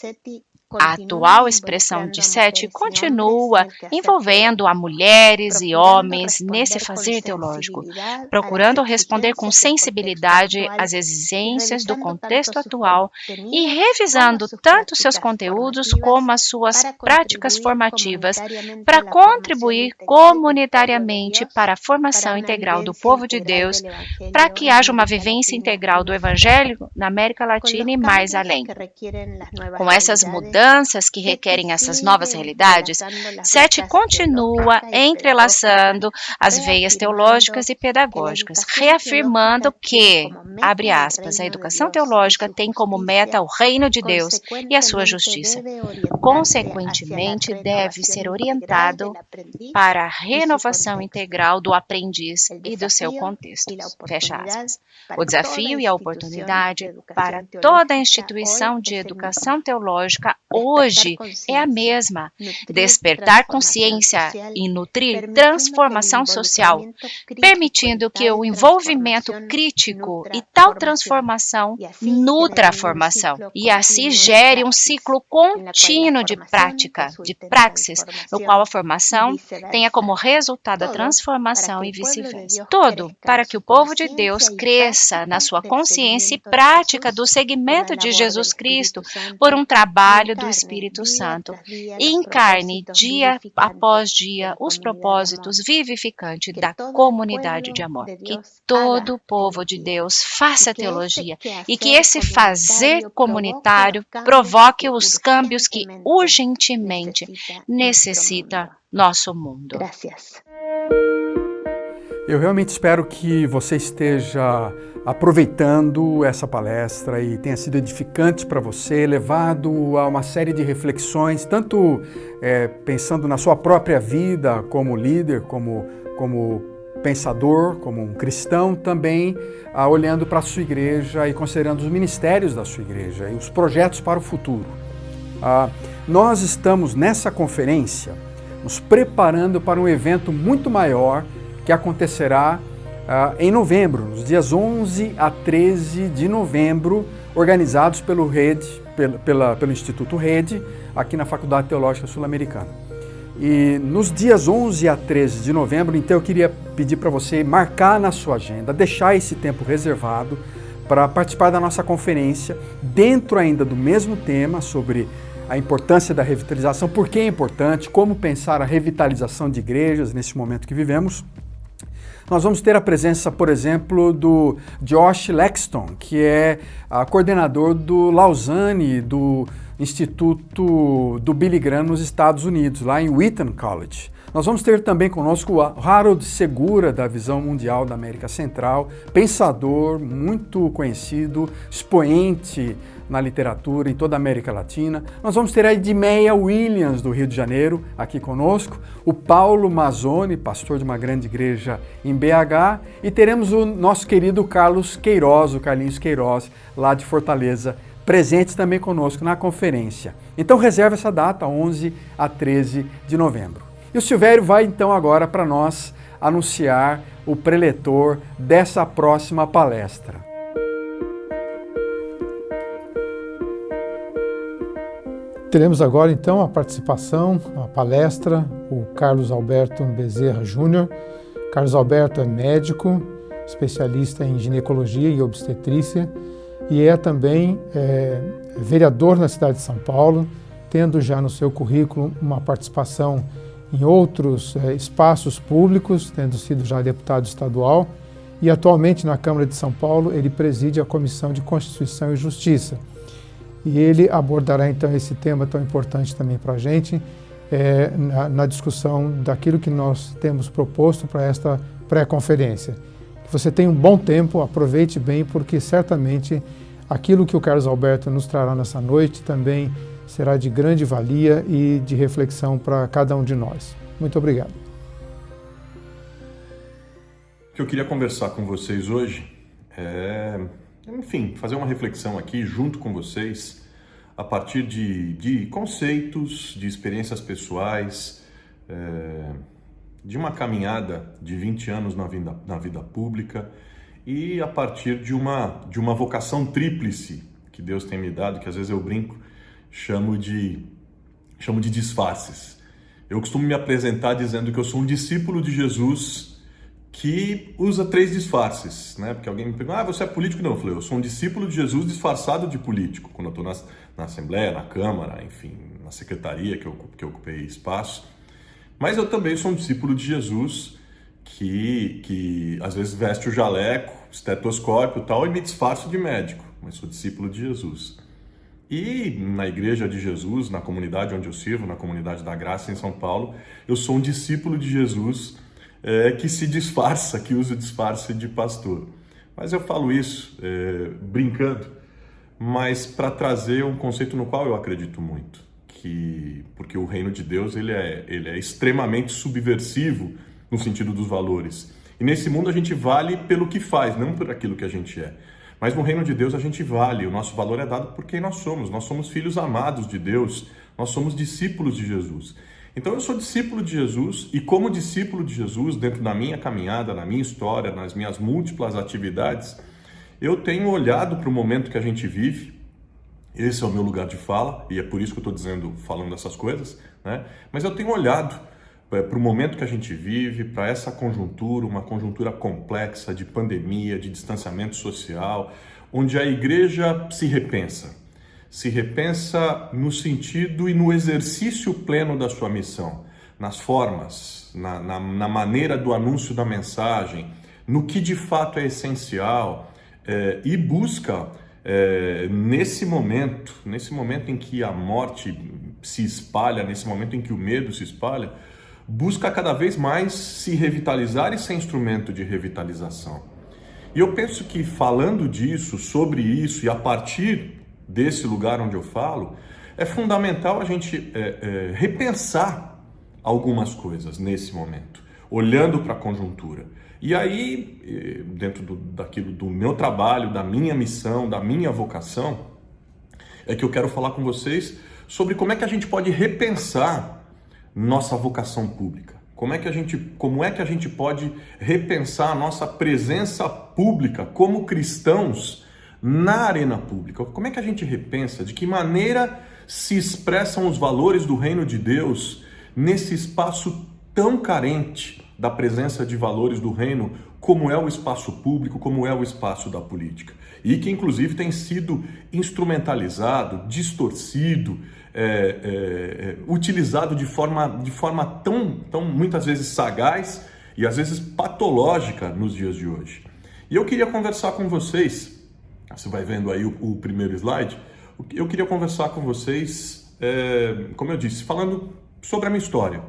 A atual expressão de Sete continua envolvendo a mulheres e homens nesse fazer teológico, procurando responder com sensibilidade às exigências do contexto atual e revisando tanto seus conteúdos como as suas práticas formativas para contribuir comunitariamente para a formação integral do povo de Deus, para que haja uma vivência integral do Evangelho na América Latina e mais além. Com essas mudanças que requerem essas novas realidades, Sete continua entrelaçando as veias teológicas e pedagógicas, reafirmando que, abre aspas, a educação teológica tem como meta o reino de Deus e a sua justiça. Consequentemente, deve ser orientado para a renovação integral do aprendiz e do seu contexto. Fecha aspas. O desafio e a oportunidade para toda a instituição de educação teológica hoje é a mesma: despertar consciência e nutrir transformação social, permitindo que o envolvimento crítico e tal transformação nutra a formação e assim gere um ciclo contínuo de prática, de praxis, no qual a formação tenha como resultado a transformação e vice-versa. Tudo para que o povo de Deus cresça na sua consciência e prática do seguimento de Jesus Cristo por um trabalho do Espírito Santo e encarne dia após dia os propósitos vivificantes da comunidade de amor. Que todo o povo de Deus faça teologia e que esse fazer comunitário provoque os câmbios que urgentemente necessita nosso mundo. Eu realmente espero que você esteja aproveitando essa palestra e tenha sido edificante para você, levado a uma série de reflexões, tanto pensando na sua própria vida como líder, como pensador, como um cristão, também olhando para a sua igreja e considerando os ministérios da sua igreja e os projetos para o futuro. Nós estamos nessa conferência nos preparando para um evento muito maior que acontecerá em novembro, nos dias 11 a 13 de novembro, organizados pelo Instituto Rede, aqui na Faculdade Teológica Sul-Americana. E nos dias 11 a 13 de novembro, então eu queria pedir para você marcar na sua agenda, deixar esse tempo reservado para participar da nossa conferência, dentro ainda do mesmo tema, sobre a importância da revitalização, por que é importante, como pensar a revitalização de igrejas nesse momento que vivemos. Nós vamos ter a presença, por exemplo, do Josh Lexton, que é coordenador do Lausanne, do Instituto do Billy Graham nos Estados Unidos, lá em Wheaton College. Nós vamos ter também conosco o Harold Segura, da Visão Mundial da América Central, pensador muito conhecido, expoente na literatura em toda a América Latina. Nós vamos ter a Edmeia Williams, do Rio de Janeiro, aqui conosco, o Paulo Mazzoni, pastor de uma grande igreja em BH, e teremos o nosso querido Carlos Queiroz, o Carlinhos Queiroz, lá de Fortaleza, presentes também conosco na conferência. Então reserve essa data, 11 a 13 de novembro. E o Silvério vai então agora para nós anunciar o preletor dessa próxima palestra. Teremos agora então a participação, a palestra, o Carlos Alberto Bezerra Júnior. Carlos Alberto é médico, especialista em ginecologia e obstetrícia e é também vereador na cidade de São Paulo, tendo já no seu currículo uma participação em outros espaços públicos, tendo sido já deputado estadual, e atualmente na Câmara de São Paulo ele preside a Comissão de Constituição e Justiça. E ele abordará então esse tema tão importante também para a gente, na discussão daquilo que nós temos proposto para esta pré-conferência. Que você tenha um bom tempo, aproveite bem, porque certamente aquilo que o Carlos Alberto nos trará nessa noite também será de grande valia e de reflexão para cada um de nós. Muito obrigado. O que eu queria conversar com vocês hoje é, fazer uma reflexão aqui junto com vocês a partir de conceitos, de experiências pessoais, de uma caminhada de 20 anos na vida pública e a partir de uma vocação tríplice que Deus tem me dado, que às vezes eu brinco, chamo de disfarces. Eu costumo me apresentar dizendo que eu sou um discípulo de Jesus que usa 3 disfarces, né? Porque alguém me pergunta, você é político? Não, eu falei, eu sou um discípulo de Jesus disfarçado de político, quando eu estou na Assembleia, na Câmara, enfim, na Secretaria que eu ocupei espaço. Mas eu também sou um discípulo de Jesus que às vezes veste o jaleco, estetoscópio e tal, e me disfarço de médico, mas sou discípulo de Jesus. E na Igreja de Jesus, na comunidade onde eu sirvo, na Comunidade da Graça em São Paulo, eu sou um discípulo de Jesus que se disfarça, que usa o disfarce de pastor. Mas eu falo isso brincando, mas para trazer um conceito no qual eu acredito muito, porque o reino de Deus ele é extremamente subversivo no sentido dos valores. E nesse mundo a gente vale pelo que faz, não por aquilo que a gente é. Mas no reino de Deus a gente vale, o nosso valor é dado por quem nós somos filhos amados de Deus, nós somos discípulos de Jesus. Então eu sou discípulo de Jesus e como discípulo de Jesus, dentro da minha caminhada, na minha história, nas minhas múltiplas atividades, eu tenho olhado para o momento que a gente vive. Esse é o meu lugar de fala e é por isso que eu estou falando essas coisas, né? Mas eu tenho olhado para o momento que a gente vive, para essa conjuntura, uma conjuntura complexa de pandemia, de distanciamento social, onde a igreja se repensa no sentido e no exercício pleno da sua missão, nas formas, na maneira do anúncio da mensagem, no que de fato é essencial, e busca, nesse momento em que a morte se espalha, nesse momento em que o medo se espalha, busca cada vez mais se revitalizar e ser instrumento de revitalização. E eu penso que falando disso, sobre isso e a partir desse lugar onde eu falo, é fundamental a gente repensar algumas coisas nesse momento, olhando para a conjuntura. E aí, dentro daquilo do meu trabalho, da minha missão, da minha vocação, é que eu quero falar com vocês sobre como é que a gente pode repensar nossa vocação pública. Como é que a gente pode repensar a nossa presença pública como cristãos na arena pública? Como é que a gente repensa? De que maneira se expressam os valores do reino de Deus nesse espaço tão carente da presença de valores do reino, como é o espaço público, como é o espaço da política? E que inclusive tem sido instrumentalizado, distorcido, utilizado de forma tão muitas vezes sagaz e às vezes patológica nos dias de hoje. E eu queria conversar com vocês, você vai vendo aí o primeiro slide, eu queria conversar com vocês, como eu disse, falando sobre a minha história,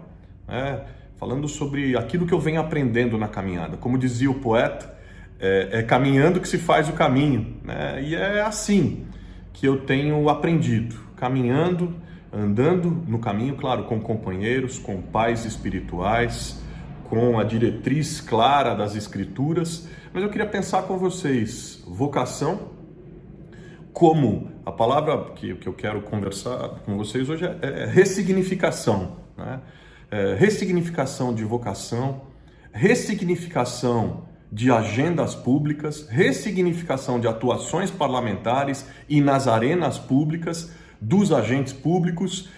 falando sobre aquilo que eu venho aprendendo na caminhada. Como dizia o poeta, é caminhando que se faz o caminho, né? E é assim que eu tenho aprendido, caminhando, andando no caminho, claro, com companheiros, com pais espirituais, com a diretriz clara das Escrituras, mas eu queria pensar com vocês, vocação, como a palavra que eu quero conversar com vocês hoje é ressignificação, né? Ressignificação de vocação, ressignificação de agendas públicas, ressignificação de atuações parlamentares e nas arenas públicas, dos agentes públicos,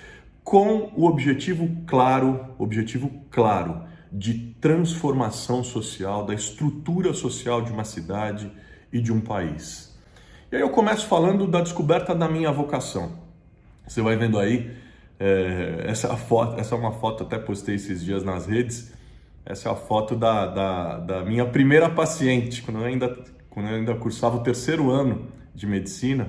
com o objetivo claro de transformação social, da estrutura social de uma cidade e de um país. E aí eu começo falando da descoberta da minha vocação. Você vai vendo aí, essa é uma foto, até postei esses dias nas redes. Essa é a foto da minha primeira paciente, quando eu ainda cursava o 3º ano de medicina.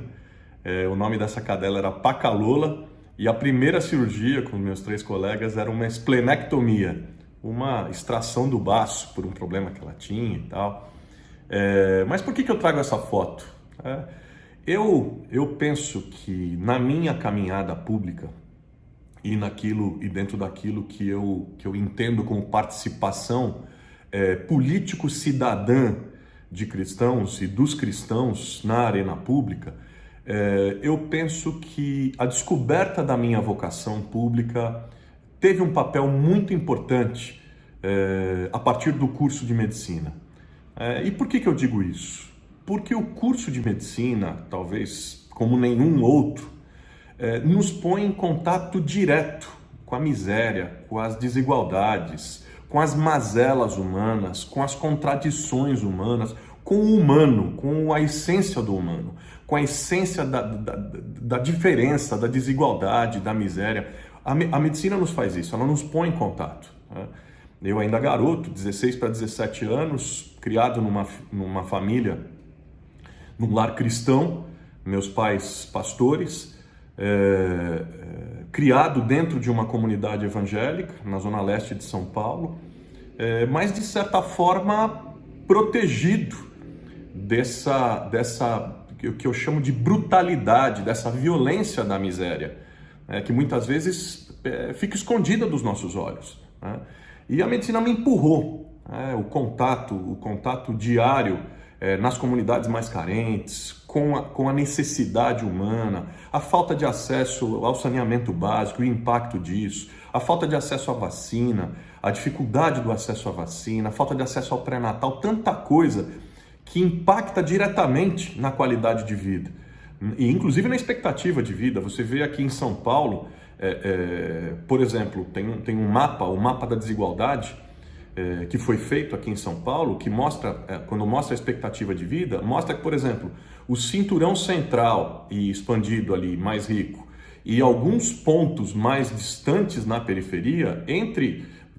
O nome dessa cadela era Pacalola e a primeira cirurgia com meus 3 colegas era uma esplenectomia, uma extração do baço por um problema que ela tinha e tal. Mas por que eu trago essa foto? Eu penso que na minha caminhada pública e dentro daquilo que eu entendo como participação político-cidadã de cristãos e dos cristãos na arena pública, eu penso que a descoberta da minha vocação pública teve um papel muito importante a partir do curso de medicina. E por que eu digo isso? Porque o curso de medicina, talvez como nenhum outro, nos põe em contato direto com a miséria, com as desigualdades, com as mazelas humanas, com as contradições humanas, com o humano, com a essência do humano, com a essência da diferença, da desigualdade, da miséria. A medicina nos faz isso, ela nos põe em contato, né? Eu ainda garoto, 16 para 17 anos, criado numa família, num lar cristão, meus pais pastores, criado dentro de uma comunidade evangélica, na zona leste de São Paulo, mas de certa forma protegido dessa que eu chamo de brutalidade, dessa violência da miséria, que muitas vezes fica escondida dos nossos olhos, né? E a medicina me empurrou, o contato diário nas comunidades mais carentes, com a necessidade humana, a falta de acesso ao saneamento básico, o impacto disso, a falta de acesso à vacina, a dificuldade do acesso à vacina, a falta de acesso ao pré-natal, tanta coisa que impacta diretamente na qualidade de vida, e inclusive na expectativa de vida. Você vê aqui em São Paulo, por exemplo, tem um mapa, o mapa da desigualdade, que foi feito aqui em São Paulo, que mostra, quando mostra a expectativa de vida, mostra que, por exemplo, o cinturão central e expandido ali, mais rico, e alguns pontos mais distantes na periferia,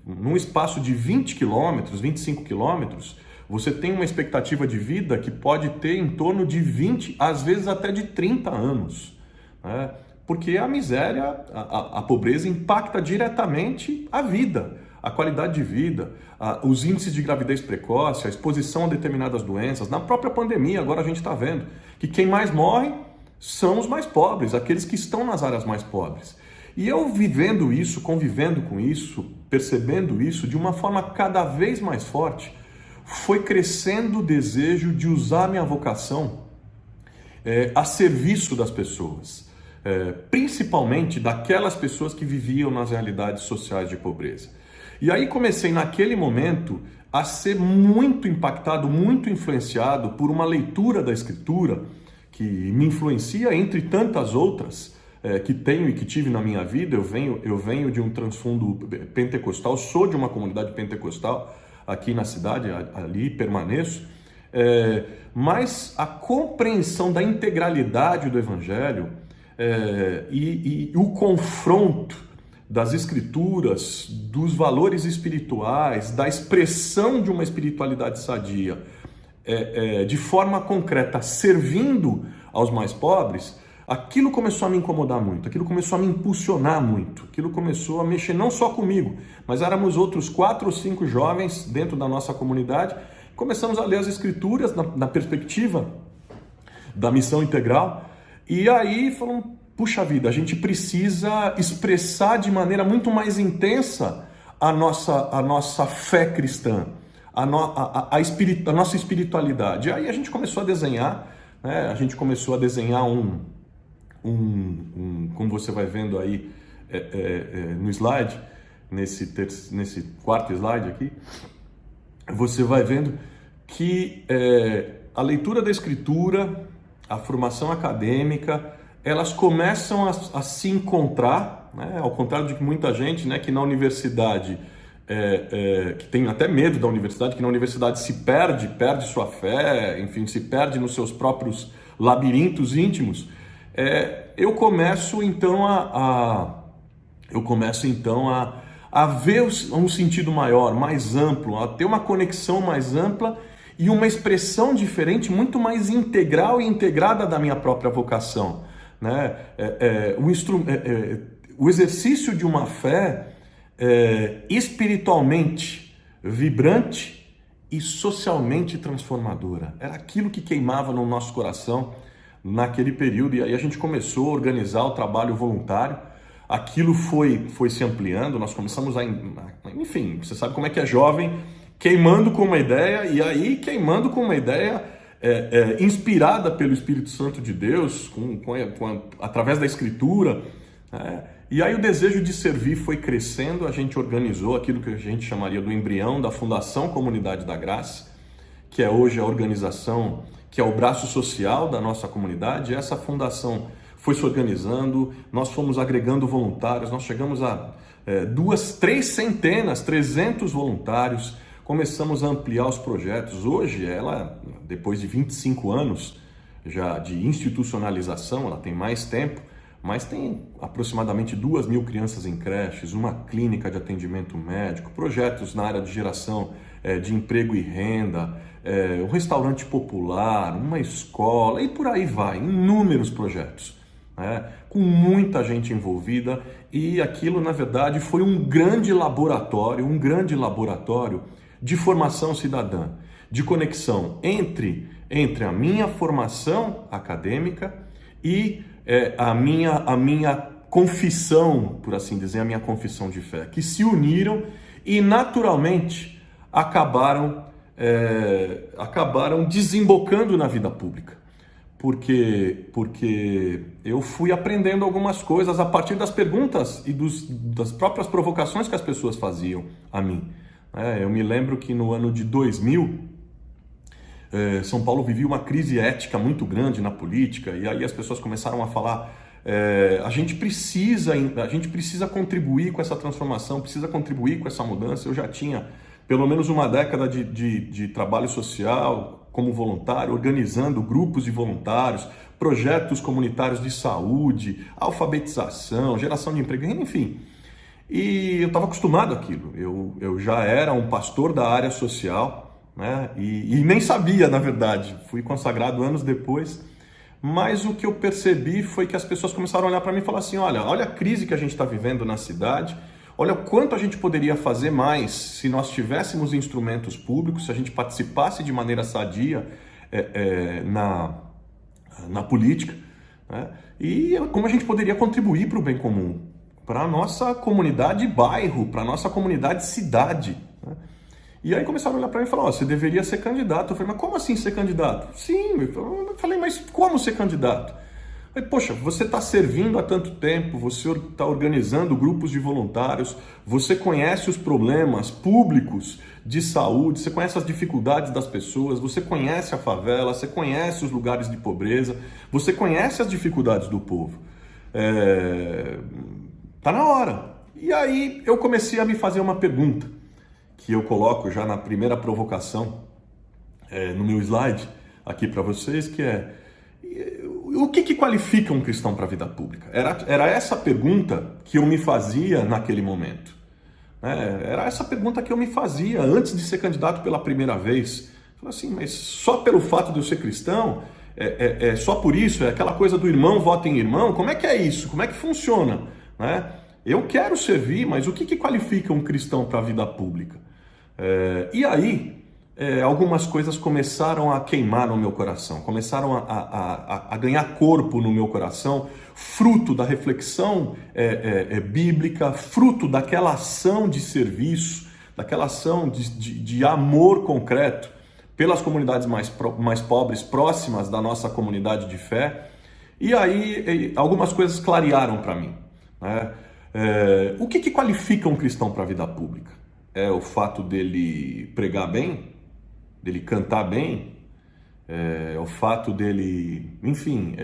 num espaço de 20 quilômetros, 25 quilômetros, você tem uma expectativa de vida que pode ter em torno de 20, às vezes até de 30 anos, né? Porque a miséria, a pobreza impacta diretamente a vida, a qualidade de vida, os índices de gravidez precoce, a exposição a determinadas doenças. Na própria pandemia, agora a gente está vendo que quem mais morre são os mais pobres, aqueles que estão nas áreas mais pobres. E eu vivendo isso, convivendo com isso, percebendo isso de uma forma cada vez mais forte, foi crescendo o desejo de usar minha vocação a serviço das pessoas. Principalmente daquelas pessoas que viviam nas realidades sociais de pobreza. E aí comecei naquele momento a ser muito impactado, muito influenciado por uma leitura da Escritura que me influencia entre tantas outras que tenho e que tive na minha vida. Eu venho de um transfundo pentecostal, sou de uma comunidade pentecostal aqui na cidade, ali permaneço, mas a compreensão da integralidade do Evangelho e o confronto das escrituras, dos valores espirituais, da expressão de uma espiritualidade sadia, de forma concreta, servindo aos mais pobres, aquilo começou a me incomodar muito, aquilo começou a me impulsionar muito, aquilo começou a mexer não só comigo, mas éramos outros 4 ou 5 jovens dentro da nossa comunidade. Começamos a ler as escrituras na perspectiva da missão integral. E aí falamos, puxa vida, a gente precisa expressar de maneira muito mais intensa a nossa fé cristã, a nossa espiritualidade. E aí a gente começou a desenhar, né? A gente começou a desenhar como você vai vendo aí no slide, nesse quarto slide aqui, você vai vendo que a leitura da Escritura, a formação acadêmica, elas começam a se encontrar, né? Ao contrário de muita gente, né, que na universidade, que tem até medo da universidade, que na universidade se perde sua fé, enfim, se perde nos seus próprios labirintos íntimos. Eu começo então a ver um sentido maior, mais amplo, a ter uma conexão mais ampla e uma expressão diferente, muito mais integral e integrada da minha própria vocação, né? O exercício de uma fé espiritualmente vibrante e socialmente transformadora. Era aquilo que queimava no nosso coração naquele período. E aí a gente começou a organizar o trabalho voluntário. Aquilo foi se ampliando, nós começamos enfim, você sabe como é que é jovem, queimando com uma ideia, e aí queimando com uma ideia inspirada pelo Espírito Santo de Deus, através da Escritura, né? E aí o desejo de servir foi crescendo. A gente organizou aquilo que a gente chamaria do embrião da Fundação Comunidade da Graça, que é hoje a organização que é o braço social da nossa comunidade. Essa fundação foi se organizando, nós fomos agregando voluntários, nós chegamos a 300 voluntários, começamos a ampliar os projetos. Hoje ela, depois de 25 anos já de institucionalização, ela tem mais tempo, mas tem aproximadamente 2.000 crianças em creches, uma clínica de atendimento médico, projetos na área de geração de emprego e renda, um restaurante popular, uma escola e por aí vai, inúmeros projetos, né? Com muita gente envolvida, e aquilo na verdade foi um grande laboratório de formação cidadã, de conexão entre a minha formação acadêmica e a minha confissão, por assim dizer, a minha confissão de fé, que se uniram e naturalmente acabaram desembocando na vida pública, porque eu fui aprendendo algumas coisas a partir das perguntas e das próprias provocações que as pessoas faziam a mim. Eu me lembro que no ano de 2000, São Paulo vivia uma crise ética muito grande na política, e aí as pessoas começaram a falar: a gente precisa contribuir com essa transformação, precisa contribuir com essa mudança. Eu já tinha pelo menos uma década de trabalho social como voluntário, organizando grupos de voluntários, projetos comunitários de saúde, alfabetização, geração de emprego, enfim. E eu estava acostumado àquilo, eu já era um pastor da área social, né? E nem sabia, na verdade, fui consagrado anos depois, mas o que eu percebi foi que as pessoas começaram a olhar para mim e falar assim: olha a crise que a gente está vivendo na cidade, olha o quanto a gente poderia fazer mais se nós tivéssemos instrumentos públicos, se a gente participasse de maneira sadia na política, né? E como a gente poderia contribuir para o bem comum, para a nossa comunidade bairro, para a nossa comunidade cidade, né? E aí começaram a olhar para mim e falaram: você deveria ser candidato. Eu falei: mas como assim ser candidato? Sim, eu falei: mas como ser candidato? Eu falei: poxa, você está servindo há tanto tempo, você está organizando grupos de voluntários, você conhece os problemas públicos de saúde, você conhece as dificuldades das pessoas, você conhece a favela, você conhece os lugares de pobreza, você conhece as dificuldades do povo. Tá na hora. E aí eu comecei a me fazer uma pergunta, que eu coloco já na primeira provocação no meu slide aqui para vocês, que é: o que qualifica um cristão para a vida pública? Era essa pergunta que eu me fazia naquele momento. Era essa pergunta que eu me fazia antes de ser candidato pela primeira vez. Eu falei assim: mas só pelo fato de eu ser cristão? Só por isso? É aquela coisa do irmão vota em irmão? Como é que é isso? Como é que funciona? Eu quero servir, mas o que qualifica um cristão para a vida pública? E aí, algumas coisas começaram a queimar no meu coração, começaram a ganhar corpo no meu coração, fruto da reflexão bíblica, fruto daquela ação de serviço, daquela ação de amor concreto pelas comunidades mais pobres, próximas da nossa comunidade de fé. E aí, algumas coisas clarearam para mim, né? O que qualifica um cristão para a vida pública? É o fato dele pregar bem, dele cantar bem, é o fato dele, enfim,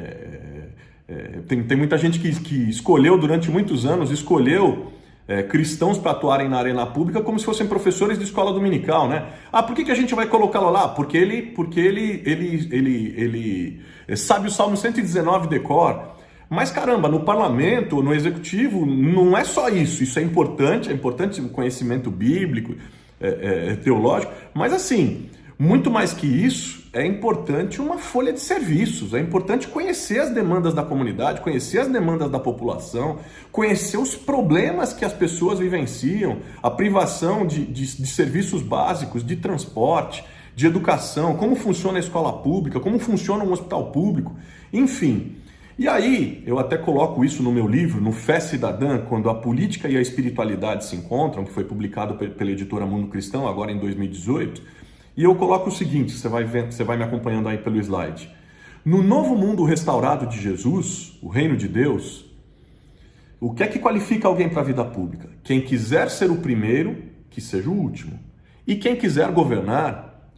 tem muita gente que escolheu durante muitos anos, cristãos para atuarem na arena pública como se fossem professores de escola dominical, né? Por que a gente vai colocá-lo lá? Porque ele sabe o Salmo 119 de cor. Mas caramba, no parlamento, no executivo, não é só isso. Isso é importante o conhecimento bíblico, teológico, mas assim, muito mais que isso, é importante uma folha de serviços, é importante conhecer as demandas da comunidade, conhecer as demandas da população, conhecer os problemas que as pessoas vivenciam, a privação de serviços básicos, de transporte, de educação, como funciona a escola pública, como funciona um hospital público, enfim. E aí, eu até coloco isso no meu livro, no Fé Cidadã, quando a política e a espiritualidade se encontram, que foi publicado pela editora Mundo Cristão, agora em 2018, e eu coloco o seguinte, você vai me acompanhando aí pelo slide. No novo mundo restaurado de Jesus, o reino de Deus, o que é que qualifica alguém para a vida pública? Quem quiser ser o primeiro, que seja o último. E quem quiser governar,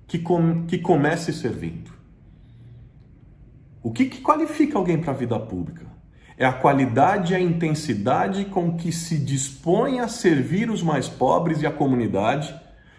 que comece servindo. O que qualifica alguém para a vida pública? É a qualidade e a intensidade com que se dispõe a servir os mais pobres e a comunidade,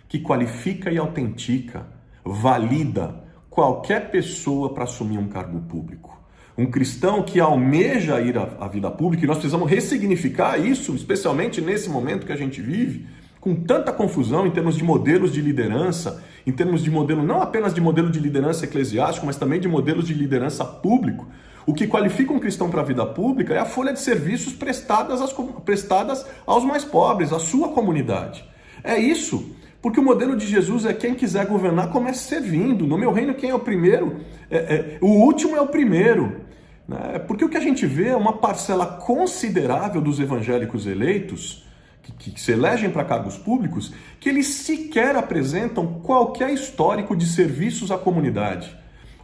que qualifica e autentica, valida qualquer pessoa para assumir um cargo público. Um cristão que almeja ir à vida pública, e nós precisamos ressignificar isso, especialmente nesse momento que a gente vive, com tanta confusão em termos de modelos de liderança, em termos de modelo, não apenas de modelo de liderança eclesiástico, mas também de modelos de liderança público. O que qualifica um cristão para a vida pública é a folha de serviços prestadas aos mais pobres, à sua comunidade. É isso, porque o modelo de Jesus é quem quiser governar comece servindo. No meu reino, quem é o primeiro, o último é o primeiro. Né? Porque o que a gente vê é uma parcela considerável dos evangélicos eleitos, que se elegem para cargos públicos, que eles sequer apresentam qualquer histórico de serviços à comunidade,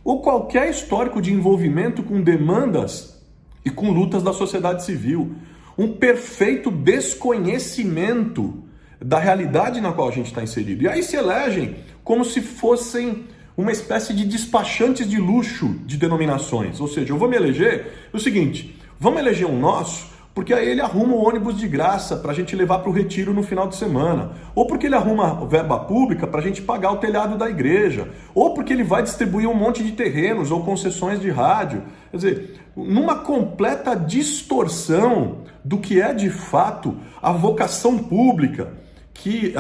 ou qualquer histórico de envolvimento com demandas e com lutas da sociedade civil. Um perfeito desconhecimento da realidade na qual a gente está inserido. E aí se elegem como se fossem uma espécie de despachantes de luxo de denominações. Ou seja, eu vou me eleger, é o seguinte, vamos eleger um nosso, porque aí ele arruma o ônibus de graça para a gente levar para o retiro no final de semana, ou porque ele arruma verba pública para a gente pagar o telhado da igreja, ou porque ele vai distribuir um monte de terrenos ou concessões de rádio. Quer dizer, numa completa distorção do que é de fato a vocação pública, que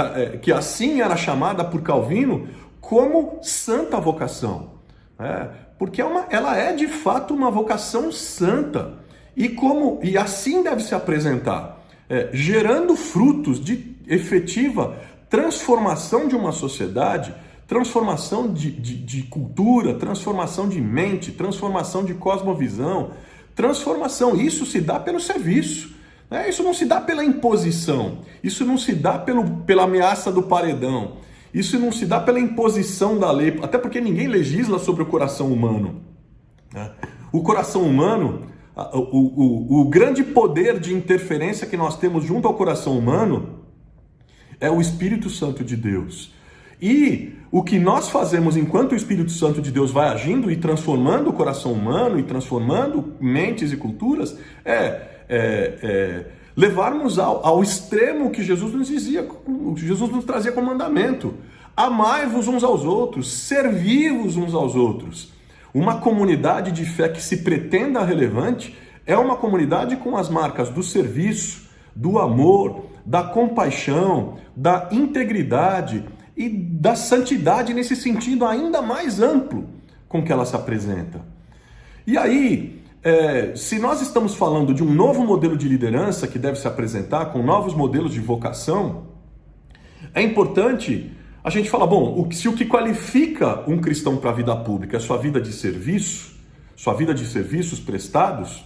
assim era chamada por Calvino como santa vocação. Porque ela é de fato uma vocação santa. E assim deve se apresentar, gerando frutos de efetiva transformação de uma sociedade, transformação de cultura, transformação de mente, transformação de cosmovisão, transformação. Isso se dá pelo serviço, né? Isso não se dá pela imposição, isso não se dá pela ameaça do paredão, isso não se dá pela imposição da lei, até porque ninguém legisla sobre o coração humano. Né? O coração humano... O grande poder de interferência que nós temos junto ao coração humano é o Espírito Santo de Deus. E o que nós fazemos enquanto o Espírito Santo de Deus vai agindo e transformando o coração humano e transformando mentes e culturas é levarmos ao extremo que Jesus nos dizia, Jesus nos trazia como mandamento. Amai-vos uns aos outros, servi-vos uns aos outros. Uma comunidade de fé que se pretenda relevante é uma comunidade com as marcas do serviço, do amor, da compaixão, da integridade e da santidade nesse sentido ainda mais amplo com que ela se apresenta. E aí, se nós estamos falando de um novo modelo de liderança que deve se apresentar com novos modelos de vocação, é importante a gente falar, se o que qualifica um cristão para a vida pública é sua vida de serviço, sua vida de serviços prestados,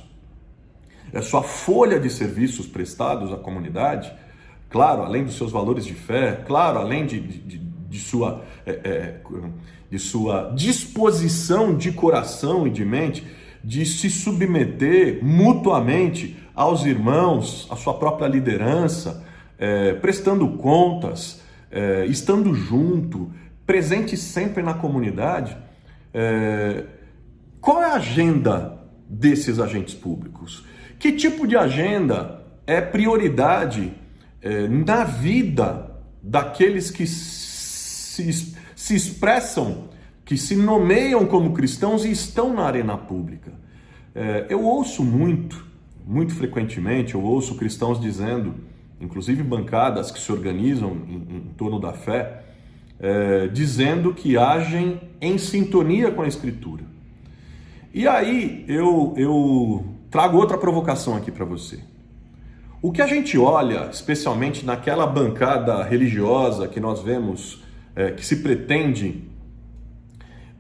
é sua folha de serviços prestados à comunidade, claro, além dos seus valores de fé, claro, além de sua disposição de coração e de mente, de se submeter mutuamente aos irmãos, à sua própria liderança, prestando contas, estando junto, presente sempre na comunidade. Qual é a agenda desses agentes públicos? Que tipo de agenda é prioridade na vida daqueles que se expressam, que se nomeiam como cristãos e estão na arena pública? Eu ouço muito frequentemente, eu ouço cristãos dizendo, inclusive bancadas que se organizam em torno da fé, dizendo que agem em sintonia com a Escritura. E aí eu trago outra provocação aqui para você. O que a gente olha, especialmente naquela bancada religiosa que nós vemos, que se pretende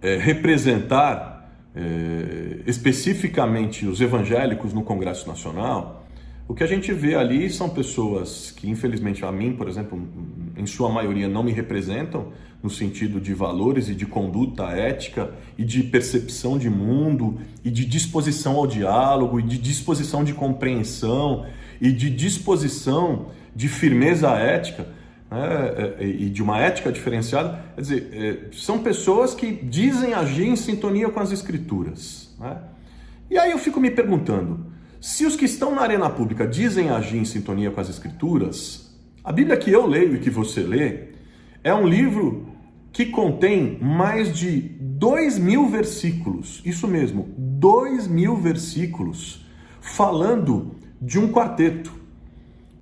representar especificamente os evangélicos no Congresso Nacional, o que a gente vê ali são pessoas que, infelizmente, a mim, por exemplo, em sua maioria não me representam no sentido de valores e de conduta ética e de percepção de mundo e de disposição ao diálogo e de disposição de compreensão e de disposição de firmeza ética, né, e de uma ética diferenciada. Quer dizer, são pessoas que dizem agir em sintonia com as Escrituras. né? E aí eu fico me perguntando, se os que estão na arena pública dizem agir em sintonia com as Escrituras, a Bíblia que eu leio e que você lê é um livro que contém mais de 2.000 versículos, isso mesmo, 2.000 versículos, falando de um quarteto,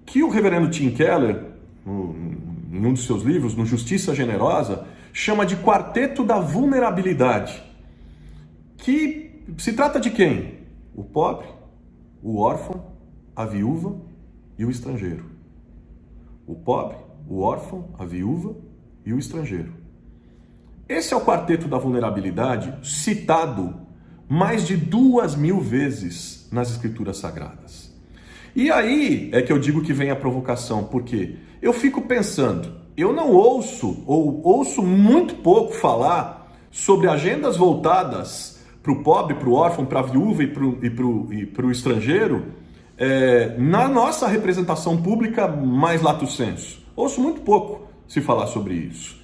que o reverendo Tim Keller, em um dos seus livros, no Justiça Generosa, chama de Quarteto da Vulnerabilidade, que se trata de quem? O pobre, o órfão, a viúva e o estrangeiro. O pobre, o órfão, a viúva e o estrangeiro. Esse é o quarteto da vulnerabilidade citado mais de 2.000 vezes nas Escrituras Sagradas. E aí é que eu digo que vem a provocação, porque eu fico pensando, eu não ouço, ou ouço muito pouco falar sobre agendas voltadas para o pobre, para o órfão, para a viúva e para o estrangeiro, na nossa representação pública mais lato sensu. Ouço muito pouco se falar sobre isso.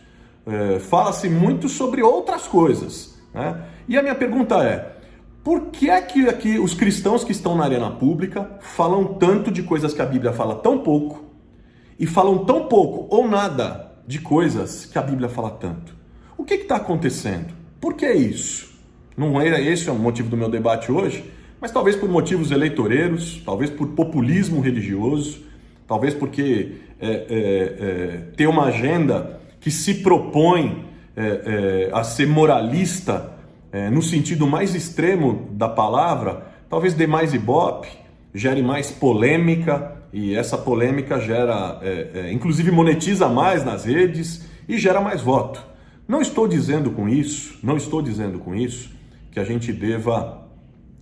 Fala-se muito sobre outras coisas, né? E a minha pergunta é, por que é que os cristãos que estão na arena pública falam tanto de coisas que a Bíblia fala tão pouco e falam tão pouco ou nada de coisas que a Bíblia fala tanto? O que está acontecendo? Por que isso? Não é esse o motivo do meu debate hoje, mas talvez por motivos eleitoreiros, talvez por populismo religioso, talvez porque tem uma agenda que se propõe a ser moralista no sentido mais extremo da palavra, talvez dê mais ibope, gere mais polêmica, e essa polêmica gera, inclusive monetiza mais nas redes e gera mais voto. Não estou dizendo com isso que a gente deva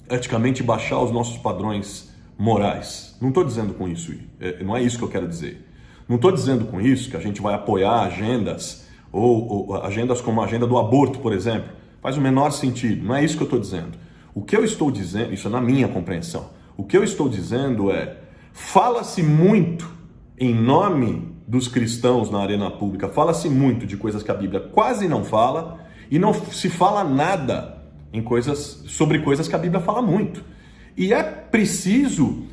eticamente baixar os nossos padrões morais. Não estou dizendo com isso, não é isso que eu quero dizer. Não estou dizendo com isso que a gente vai apoiar agendas, ou agendas como a agenda do aborto, por exemplo. Faz o menor sentido, não é isso que eu estou dizendo. O que eu estou dizendo, isso é na minha compreensão, o que eu estou dizendo fala-se muito em nome dos cristãos na arena pública, fala-se muito de coisas que a Bíblia quase não fala, e não se fala nada sobre coisas que a Bíblia fala muito. E é preciso,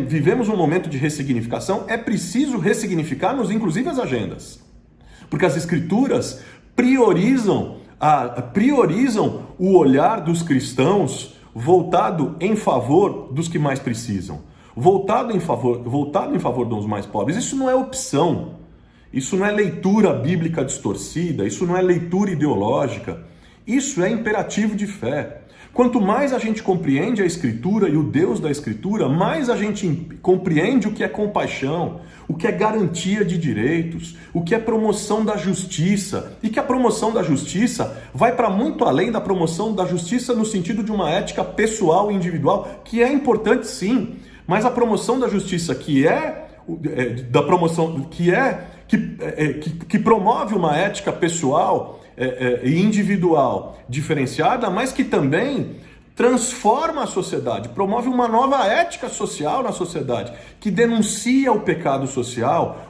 vivemos um momento de ressignificação, é preciso ressignificarmos inclusive as agendas. Porque as Escrituras priorizam o olhar dos cristãos voltado em favor dos que mais precisam, voltado em favor dos mais pobres. Isso não é opção, isso não é leitura bíblica distorcida, isso não é leitura ideológica, isso é imperativo de fé. Quanto mais a gente compreende a Escritura e o Deus da Escritura, mais a gente compreende o que é compaixão, o que é garantia de direitos, o que é promoção da justiça, e que a promoção da justiça vai para muito além da promoção da justiça no sentido de uma ética pessoal e individual, que é importante sim, mas a promoção da justiça que promove uma ética pessoal e individual diferenciada, mas que também transforma a sociedade, promove uma nova ética social na sociedade, que denuncia o pecado social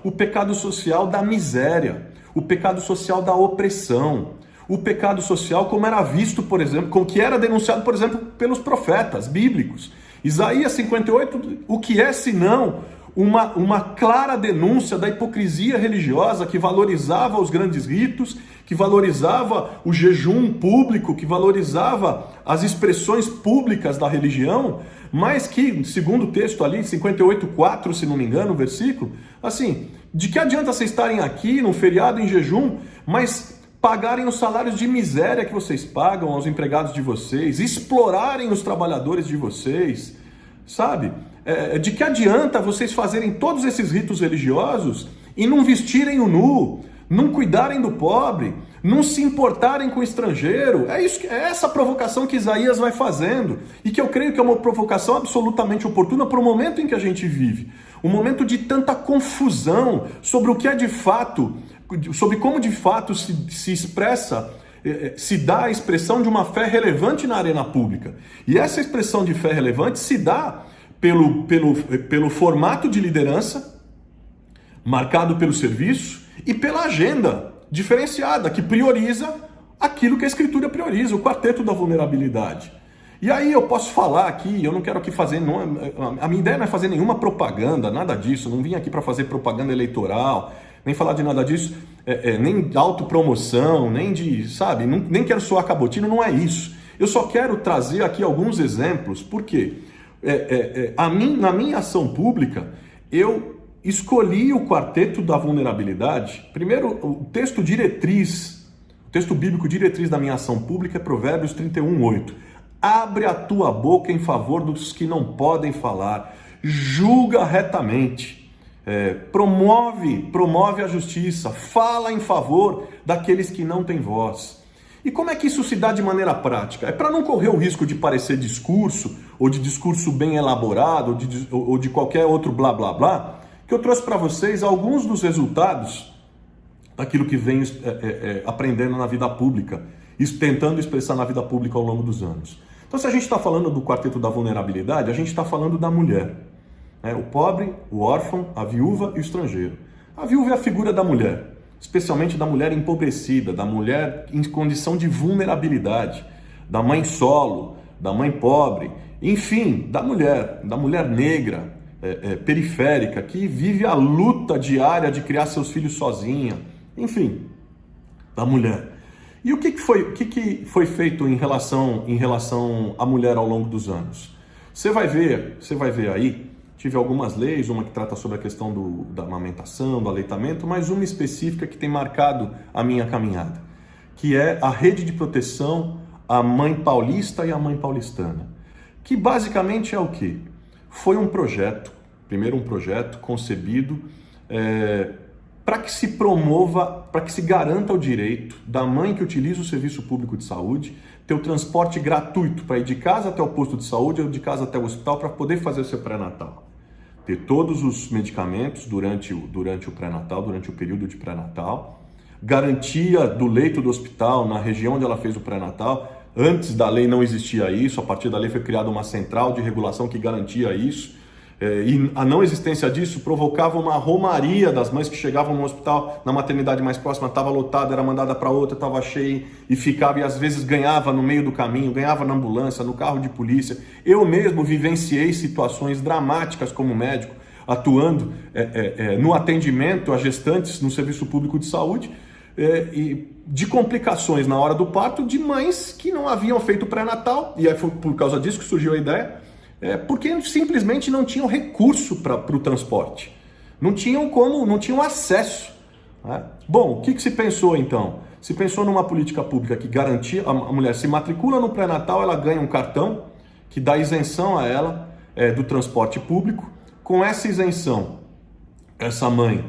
da miséria, o pecado social da opressão, o pecado social como era visto, por exemplo, como que era denunciado, por exemplo, pelos profetas bíblicos. Isaías 58, o que é senão uma clara denúncia da hipocrisia religiosa que valorizava os grandes ritos, que valorizava o jejum público, que valorizava as expressões públicas da religião, mas que, segundo o texto ali, 58:4, se não me engano, o versículo, assim, de que adianta vocês estarem aqui num feriado em jejum, mas pagarem os salários de miséria que vocês pagam aos empregados de vocês, explorarem os trabalhadores de vocês, sabe? De que adianta vocês fazerem todos esses ritos religiosos e não vestirem o nu, não cuidarem do pobre, não se importarem com o estrangeiro? É essa provocação que Isaías vai fazendo, e que eu creio que é uma provocação absolutamente oportuna para o momento em que a gente vive. Um momento de tanta confusão sobre o que é de fato, sobre como de fato se expressa, se dá a expressão de uma fé relevante na arena pública. E essa expressão de fé relevante se dá pelo formato de liderança, marcado pelo serviço, e pela agenda diferenciada, que prioriza aquilo que a Escritura prioriza, o quarteto da vulnerabilidade. E aí eu posso falar aqui, eu não quero aqui fazer, a minha ideia não é fazer nenhuma propaganda, nada disso, não vim aqui para fazer propaganda eleitoral, nem falar de nada disso, nem de autopromoção, nem de, sabe, nem quero soar cabotino, não é isso. Eu só quero trazer aqui alguns exemplos, porque na minha ação pública, eu escolhi o Quarteto da Vulnerabilidade. Primeiro, o texto bíblico diretriz da minha ação pública é Provérbios 31:8. Abre a tua boca em favor dos que não podem falar, julga retamente, promove a justiça, fala em favor daqueles que não têm voz. E como é que isso se dá de maneira prática? É para não correr o risco de parecer discurso, ou de discurso bem elaborado, ou de qualquer outro blá blá blá, que eu trouxe para vocês alguns dos resultados daquilo que venho aprendendo na vida pública, tentando expressar na vida pública ao longo dos anos. Então, se a gente está falando do Quarteto da Vulnerabilidade, a gente está falando da mulher. O pobre, o órfão, a viúva e o estrangeiro. A viúva é a figura da mulher, especialmente da mulher empobrecida, da mulher em condição de vulnerabilidade, da mãe solo, da mãe pobre, enfim, da mulher negra, periférica, que vive a luta diária de criar seus filhos sozinha, enfim, da mulher. E o que foi feito em relação à mulher ao longo dos anos? Você vai ver aí, tive algumas leis, uma que trata sobre a questão da amamentação, do aleitamento, mas uma específica que tem marcado a minha caminhada, que é a Rede de Proteção à Mãe Paulista e à Mãe Paulistana, que basicamente é o quê? Foi um projeto concebido para que se promova, para que se garanta o direito da mãe que utiliza o serviço público de saúde ter o transporte gratuito para ir de casa até o posto de saúde ou de casa até o hospital para poder fazer o seu pré-natal. Ter todos os medicamentos durante o pré-natal, durante o período de pré-natal, garantia do leito do hospital na região onde ela fez o pré-natal. Antes da lei não existia isso, a partir da lei foi criada uma central de regulação que garantia isso. E a não existência disso provocava uma romaria das mães que chegavam no hospital, na maternidade mais próxima, estava lotada, era mandada para outra, estava cheia e ficava, e às vezes ganhava no meio do caminho, ganhava na ambulância, no carro de polícia. Eu mesmo vivenciei situações dramáticas como médico, atuando no atendimento a gestantes no serviço público de saúde, e de complicações na hora do parto de mães que não haviam feito pré-natal, e foi por causa disso que surgiu a ideia, porque simplesmente não tinham recurso para o transporte, não tinham acesso. Né? Bom, o que se pensou então? Se pensou numa política pública que garantia, a mulher se matricula no pré-natal, ela ganha um cartão que dá isenção a ela do transporte público. Com essa isenção, essa mãe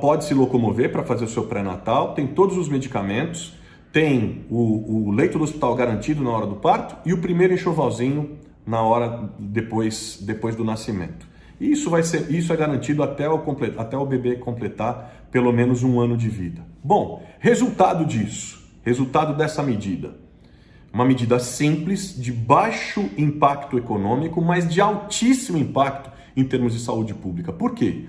pode se locomover para fazer o seu pré-natal, tem todos os medicamentos, tem o leito do hospital garantido na hora do parto e o primeiro enxovalzinho na hora depois do nascimento. Isso é garantido até o bebê completar pelo menos 1 ano de vida. Bom, resultado dessa medida. Uma medida simples, de baixo impacto econômico, mas de altíssimo impacto em termos de saúde pública. Por quê?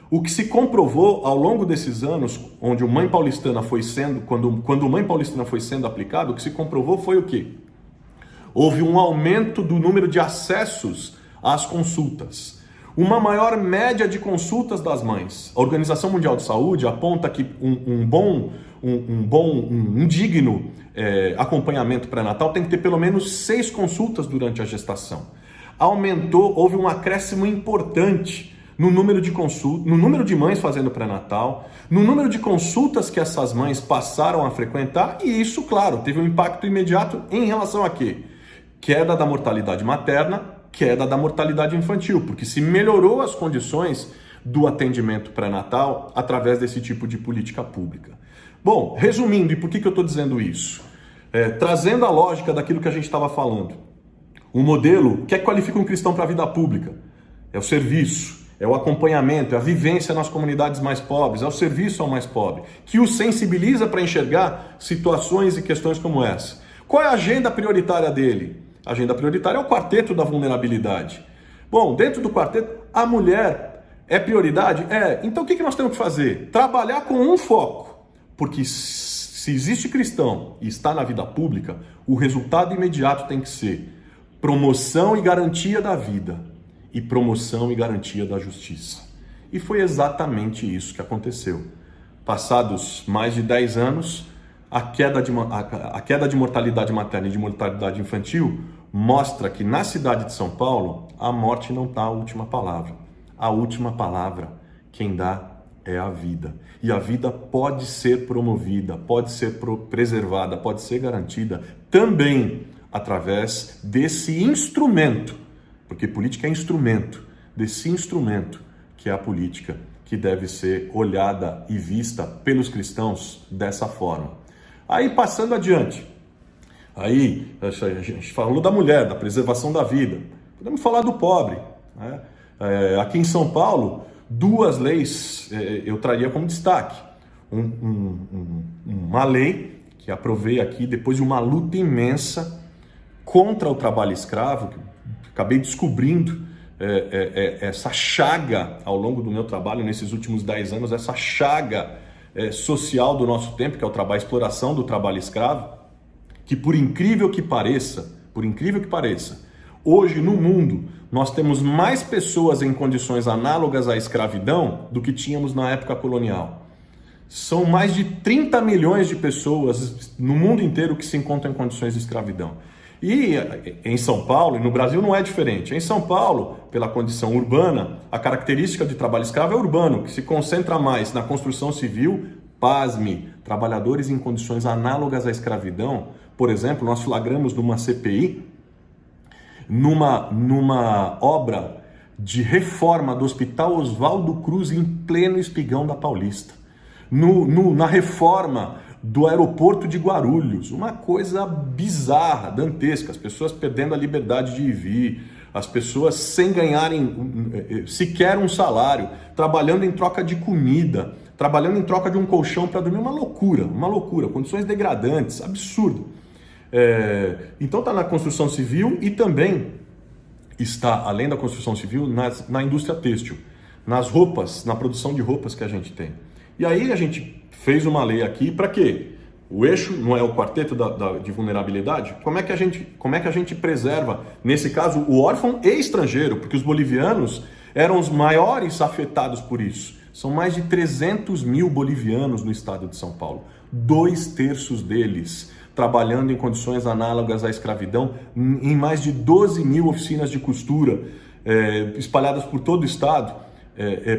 O que se comprovou ao longo desses anos, onde o Mãe Paulistana foi sendo, quando o Mãe Paulistana foi sendo aplicado, o que se comprovou foi o quê? Houve um aumento do número de acessos às consultas. Uma maior média de consultas das mães. A Organização Mundial de Saúde aponta que um digno acompanhamento pré-natal tem que ter pelo menos 6 consultas durante a gestação. Houve um acréscimo importante no número de mães fazendo pré-natal, no número de consultas que essas mães passaram a frequentar, e isso, claro, teve um impacto imediato em relação a quê? Queda da mortalidade materna, queda da mortalidade infantil, porque se melhorou as condições do atendimento pré-natal através desse tipo de política pública. Bom, resumindo, e por que eu estou dizendo isso? Trazendo a lógica daquilo que a gente estava falando. Um modelo que qualifica um cristão para a vida pública é o serviço, é o acompanhamento, é a vivência nas comunidades mais pobres, é o serviço ao mais pobre, que o sensibiliza para enxergar situações e questões como essa. Qual é a agenda prioritária dele? A agenda prioritária é o Quarteto da Vulnerabilidade. Bom, dentro do quarteto, a mulher é prioridade? Então o que nós temos que fazer? Trabalhar com um foco. Porque se Se existe cristão e está na vida pública, o resultado imediato tem que ser promoção e garantia da vida e promoção e garantia da justiça. E foi exatamente isso que aconteceu. Passados mais de 10 anos, a queda de mortalidade materna e de mortalidade infantil mostra que na cidade de São Paulo, a morte não está a última palavra. A última palavra, quem dá é a vida. E a vida pode ser promovida, pode ser preservada, pode ser garantida também através desse instrumento, porque política é instrumento, desse instrumento que é a política, que deve ser olhada e vista pelos cristãos dessa forma. Aí, passando adiante, aí a gente falou da mulher, da preservação da vida, podemos falar do pobre, né? Aqui em São Paulo, 2 leis eu traria como destaque. Uma lei que aprovei aqui depois de uma luta imensa contra o trabalho escravo, que acabei descobrindo essa chaga ao longo do meu trabalho nesses últimos 10 anos, essa chaga social do nosso tempo, que é a exploração do trabalho escravo, que por incrível que pareça, hoje no mundo nós temos mais pessoas em condições análogas à escravidão do que tínhamos na época colonial. São mais de 30 milhões de pessoas no mundo inteiro que se encontram em condições de escravidão. E em São Paulo, e no Brasil não é diferente. Em São Paulo, pela condição urbana, a característica de trabalho escravo é urbano, que se concentra mais na construção civil. Pasme, trabalhadores em condições análogas à escravidão. Por exemplo, nós flagramos numa CPI, numa obra de reforma do Hospital Oswaldo Cruz em pleno Espigão da Paulista. Na reforma do aeroporto de Guarulhos, uma coisa bizarra, dantesca, as pessoas perdendo a liberdade de ir e vir, as pessoas sem ganharem sequer um salário, trabalhando em troca de comida, trabalhando em troca de um colchão para dormir, uma loucura, condições degradantes, absurdo. Então está na construção civil e também está, além da construção civil, na indústria têxtil, nas roupas, na produção de roupas que a gente tem. E aí a gente fez uma lei aqui para quê? O eixo não é o quarteto de vulnerabilidade? Como é que a gente preserva, nesse caso, o órfão e estrangeiro? Porque os bolivianos eram os maiores afetados por isso. São mais de 300 mil bolivianos no estado de São Paulo. 2/3 deles trabalhando em condições análogas à escravidão, em mais de 12 mil oficinas de costura, espalhadas por todo o estado,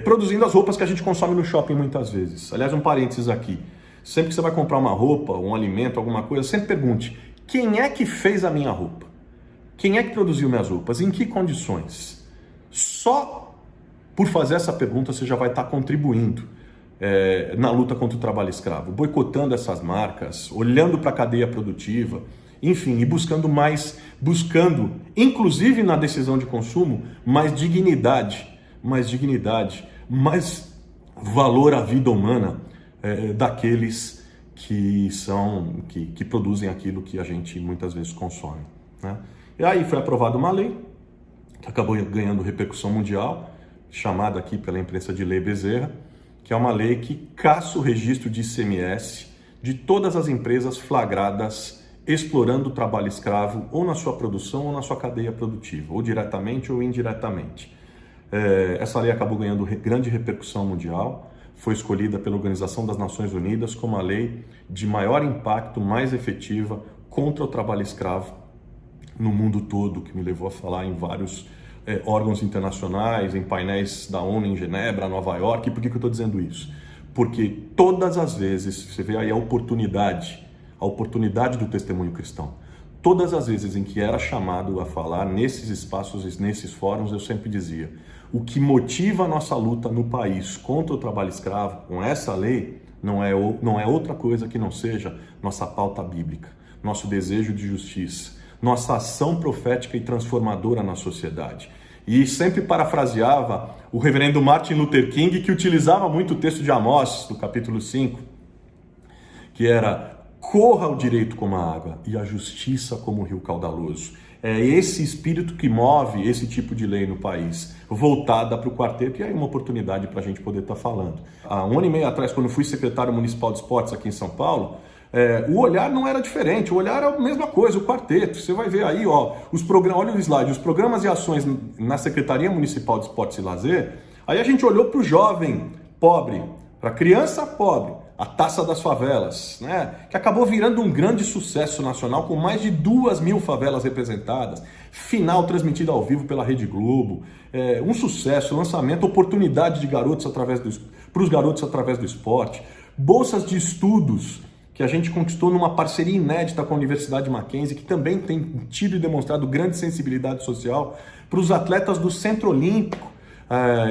produzindo as roupas que a gente consome no shopping muitas vezes. Aliás, um parênteses aqui. Sempre que você vai comprar uma roupa, um alimento, alguma coisa, sempre pergunte: quem é que fez a minha roupa? Quem é que produziu minhas roupas? Em que condições? Só por fazer essa pergunta você já vai estar contribuindo na luta contra o trabalho escravo, boicotando essas marcas, olhando para a cadeia produtiva, enfim, e buscando, inclusive na decisão de consumo, mais dignidade, mais valor à vida humana daqueles que produzem aquilo que a gente muitas vezes consome, né? E aí foi aprovada uma lei que acabou ganhando repercussão mundial, chamada aqui pela imprensa de Lei Bezerra, que é uma lei que caça o registro de ICMS de todas as empresas flagradas explorando o trabalho escravo ou na sua produção ou na sua cadeia produtiva, ou diretamente ou indiretamente. Essa lei acabou ganhando grande repercussão mundial, foi escolhida pela Organização das Nações Unidas como a lei de maior impacto, mais efetiva contra o trabalho escravo no mundo todo, que me levou a falar em vários órgãos internacionais, em painéis da ONU em Genebra, Nova York. E por que eu estou dizendo isso? Porque todas as vezes, você vê aí a oportunidade do testemunho cristão, todas as vezes em que era chamado a falar nesses espaços, nesses fóruns, eu sempre dizia: o que motiva a nossa luta no país contra o trabalho escravo, com essa lei, não é outra coisa que não seja nossa pauta bíblica, nosso desejo de justiça, nossa ação profética e transformadora na sociedade. E sempre parafraseava o reverendo Martin Luther King, que utilizava muito o texto de Amós, do capítulo 5, que era: corra o direito como a água e a justiça como o rio caudaloso. É esse espírito que move esse tipo de lei no país, voltada para o quarteto, e aí uma oportunidade para a gente poder estar falando. Há 1 ano e meio atrás, quando fui secretário municipal de esportes aqui em São Paulo, O olhar não era diferente, o olhar era a mesma coisa, o quarteto. Você vai ver aí, ó, olha o slide, os programas e ações na Secretaria Municipal de Esportes e Lazer. Aí a gente olhou para o jovem pobre, para a criança pobre, a Taça das Favelas, né? Que acabou virando um grande sucesso nacional com mais de 2.000 favelas representadas, final transmitido ao vivo pela Rede Globo, um sucesso, lançamento, oportunidade de garotos para os garotos através do esporte, bolsas de estudos que a gente conquistou numa parceria inédita com a Universidade Mackenzie, que também tem tido e demonstrado grande sensibilidade social para os atletas do Centro Olímpico,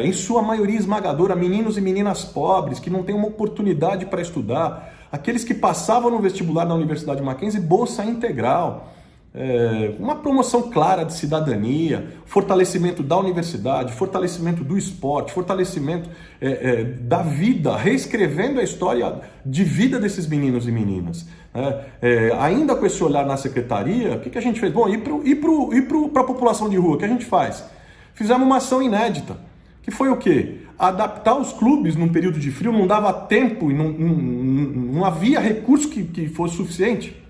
em sua maioria esmagadora, meninos e meninas pobres que não têm uma oportunidade para estudar, aqueles que passavam no vestibular da Universidade Mackenzie, bolsa integral, uma promoção clara de cidadania, fortalecimento da universidade, fortalecimento do esporte, fortalecimento da vida, reescrevendo a história de vida desses meninos e meninas. Ainda com esse olhar na secretaria, o que a gente fez? Bom, para a população de rua, o que a gente faz? Fizemos uma ação inédita, que foi o quê? Adaptar os clubes num período de frio, não dava tempo e não havia recurso que fosse suficiente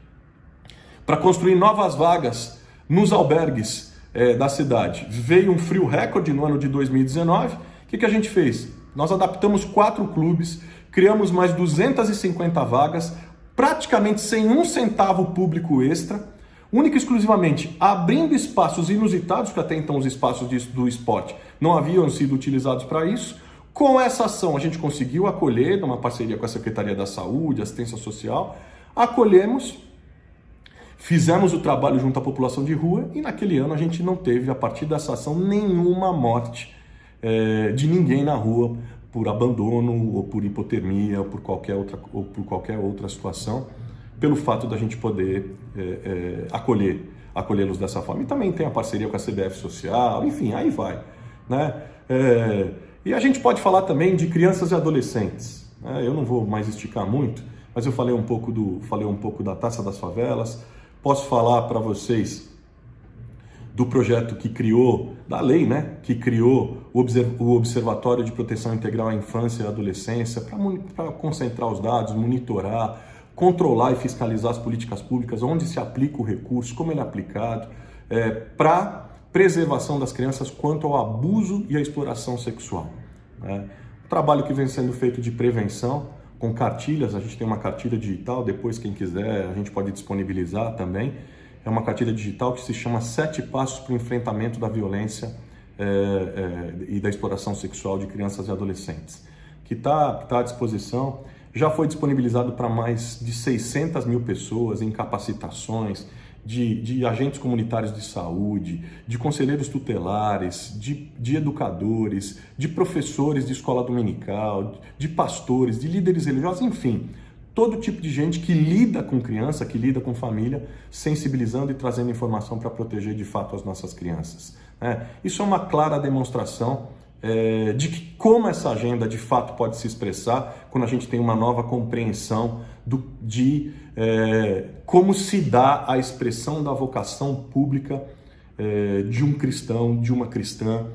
para construir novas vagas nos albergues da cidade. Veio um frio recorde no ano de 2019. O que a gente fez? Nós adaptamos 4 clubes, criamos mais 250 vagas, praticamente sem um centavo público extra, única e exclusivamente abrindo espaços inusitados, que até então os espaços do esporte não haviam sido utilizados para isso. Com essa ação a gente conseguiu acolher, numa parceria com a Secretaria da Saúde, Assistência Social, acolhemos, fizemos o trabalho junto à população de rua e naquele ano a gente não teve, a partir dessa ação, nenhuma morte de ninguém na rua por abandono ou por hipotermia ou por qualquer outra situação, pelo fato da gente poder acolhê-los dessa forma. E também tem a parceria com a CBF Social, enfim, aí vai, né? E a gente pode falar também de crianças e adolescentes, né? Eu não vou mais esticar muito, mas eu falei um pouco da Taça das Favelas. Posso falar para vocês do projeto que criou, da lei, né? Que criou o Observatório de Proteção Integral à Infância e Adolescência para concentrar os dados, monitorar, controlar e fiscalizar as políticas públicas, onde se aplica o recurso, como ele é aplicado, para preservação das crianças quanto ao abuso e à exploração sexual. O trabalho que vem sendo feito de prevenção, com cartilhas, a gente tem uma cartilha digital, depois quem quiser a gente pode disponibilizar também, é uma cartilha digital que se chama 7 Passos para o Enfrentamento da Violência e da Exploração Sexual de Crianças e Adolescentes, que está à disposição. Já foi disponibilizado para mais de 600 mil pessoas em capacitações de agentes comunitários de saúde, de conselheiros tutelares, de educadores, de professores de escola dominical, de pastores, de líderes religiosos, enfim, todo tipo de gente que lida com criança, que lida com família, sensibilizando e trazendo informação para proteger de fato as nossas crianças. Isso é uma clara demonstração de que como essa agenda de fato pode se expressar quando a gente tem uma nova compreensão de como se dá a expressão da vocação pública de um cristão, de uma cristã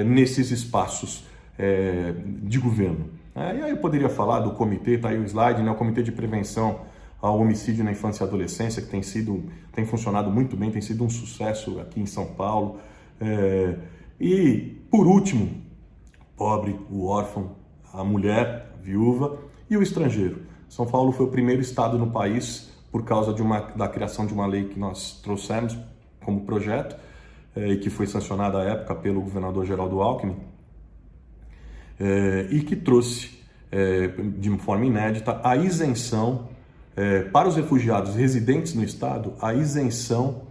nesses espaços de governo. E aí eu poderia falar do comitê, tá aí o slide, né? O Comitê de Prevenção ao Homicídio na Infância e Adolescência, que tem funcionado muito bem, tem sido um sucesso aqui em São Paulo. E, por último, pobre, o órfão, a mulher, a viúva e o estrangeiro. São Paulo foi o primeiro estado no país, por causa da criação de uma lei que nós trouxemos como projeto, e que foi sancionada à época pelo governador Geraldo Alckmin, e que trouxe, de forma inédita, a isenção para os refugiados residentes no estado, a isenção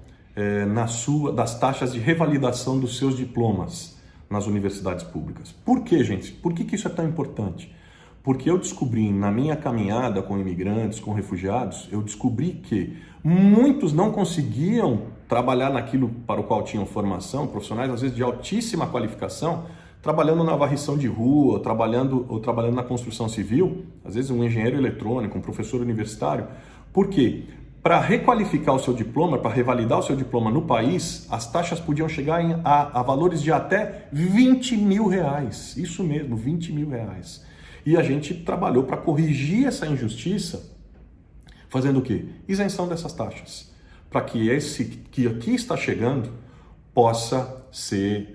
das taxas de revalidação dos seus diplomas nas universidades públicas. Por quê, gente? Por que isso é tão importante? Porque eu descobri, na minha caminhada com imigrantes, com refugiados, eu descobri que muitos não conseguiam trabalhar naquilo para o qual tinham formação, profissionais às vezes de altíssima qualificação, trabalhando na varrição de rua, ou trabalhando na construção civil, às vezes um engenheiro eletrônico, um professor universitário. Por quê? Para requalificar o seu diploma, para revalidar o seu diploma no país, as taxas podiam chegar a valores de até 20 mil reais. Isso mesmo, 20 mil reais. E a gente trabalhou para corrigir essa injustiça Fazendo o quê? Isenção dessas taxas, para que esse que aqui está chegando possa ser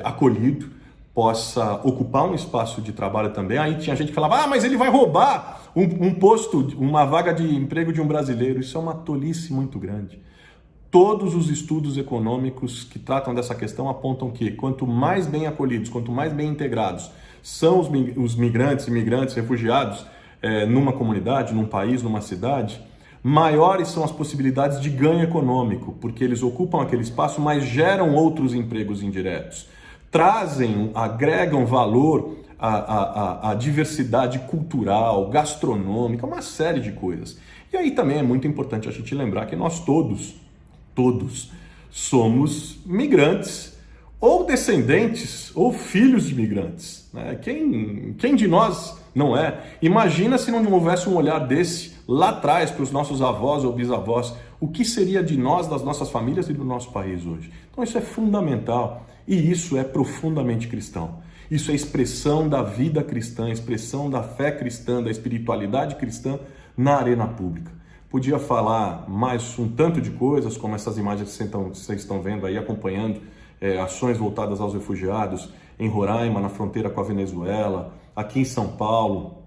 acolhido, possa ocupar um espaço de trabalho também. Aí tinha gente que falava, mas ele vai roubar um posto, uma vaga de emprego de um brasileiro. Isso é uma tolice muito grande. Todos os estudos econômicos que tratam dessa questão apontam que quanto mais bem acolhidos, quanto mais bem integrados são os migrantes, imigrantes, refugiados numa comunidade, num país, numa cidade, maiores são as possibilidades de ganho econômico, porque eles ocupam aquele espaço, mas geram outros empregos indiretos. Agregam valor à diversidade cultural, gastronômica, uma série de coisas. E aí também é muito importante a gente lembrar que nós todos somos migrantes, ou descendentes, ou filhos de migrantes, né? Quem de nós não é? Imagina se não houvesse um olhar desse lá atrás para os nossos avós ou bisavós, o que seria de nós, das nossas famílias e do nosso país hoje? Então isso é fundamental e isso é profundamente cristão. Isso é expressão da vida cristã, expressão da fé cristã, da espiritualidade cristã na arena pública. Podia falar mais um tanto de coisas, como essas imagens que vocês estão vendo aí, acompanhando ações voltadas aos refugiados em Roraima, na fronteira com a Venezuela, aqui em São Paulo,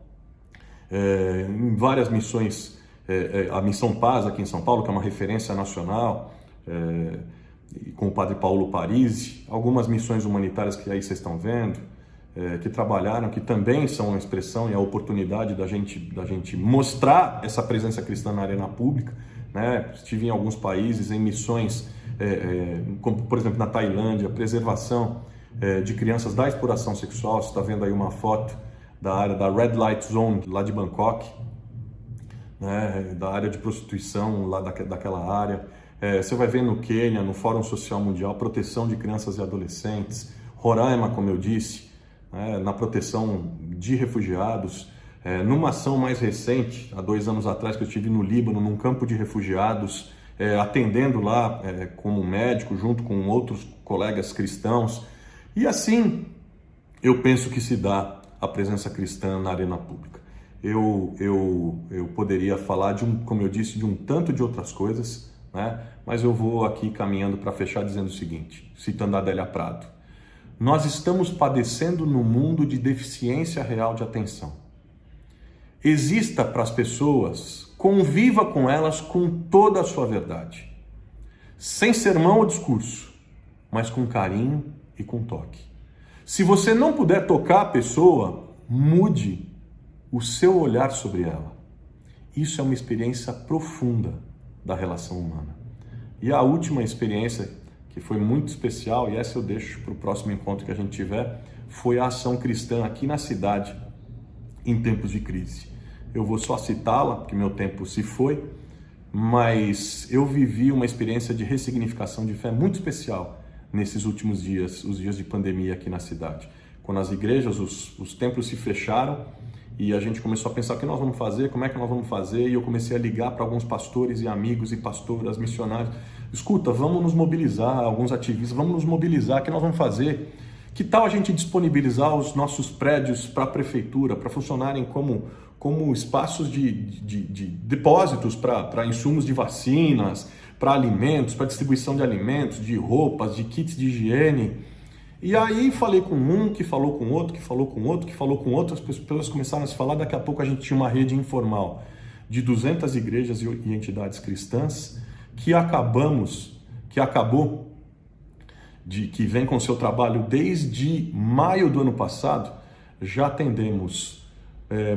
em várias missões, a Missão Paz aqui em São Paulo, que é uma referência nacional, com o Padre Paulo Parisi, algumas missões humanitárias que aí vocês estão vendo, que trabalharam, que também são uma expressão e a oportunidade da gente mostrar essa presença cristã na arena pública, né? Estive em alguns países, em missões, como por exemplo na Tailândia, preservação de crianças da exploração sexual. Você está vendo aí uma foto da área da Red Light Zone, lá de Bangkok, né? Da área de prostituição lá daquela área. Você vai ver no Quênia, no Fórum Social Mundial, proteção de crianças e adolescentes. Roraima, como eu disse, na proteção de refugiados. Numa ação mais recente, há 2 anos atrás, que eu estive no Líbano, num campo de refugiados, atendendo lá como médico, junto com outros colegas cristãos. E assim, eu penso que se dá a presença cristã na arena pública. Eu poderia falar, como eu disse, de um tanto de outras coisas, né? Mas eu vou aqui caminhando para fechar dizendo o seguinte, citando a Adélia Prado. Nós estamos padecendo no mundo de deficiência real de atenção. Exista para as pessoas, conviva com elas com toda a sua verdade. Sem sermão ou discurso, mas com carinho e com toque. Se você não puder tocar a pessoa, mude o seu olhar sobre ela. Isso é uma experiência profunda da relação humana. E a última experiência, que foi muito especial, e essa eu deixo para o próximo encontro que a gente tiver, foi a ação cristã aqui na cidade, em tempos de crise. Eu vou só citá-la, porque meu tempo se foi, mas eu vivi uma experiência de ressignificação de fé muito especial nesses últimos dias, os dias de pandemia aqui na cidade. Quando as igrejas, os templos se fecharam e a gente começou a pensar o que nós vamos fazer, como é que nós vamos fazer, e eu comecei a ligar para alguns pastores e amigos e pastoras, missionários. Escuta, vamos nos mobilizar, alguns ativistas, vamos nos mobilizar, o que nós vamos fazer? Que tal a gente disponibilizar os nossos prédios para a prefeitura, para funcionarem como espaços de depósitos para insumos de vacinas, para alimentos, para distribuição de alimentos, de roupas, de kits de higiene. E aí falei com um, que falou com outro, que falou com outro, que falou com outro, as pessoas começaram a se falar, daqui a pouco a gente tinha uma rede informal de 200 igrejas e entidades cristãs que vem com seu trabalho desde maio do ano passado. Já atendemos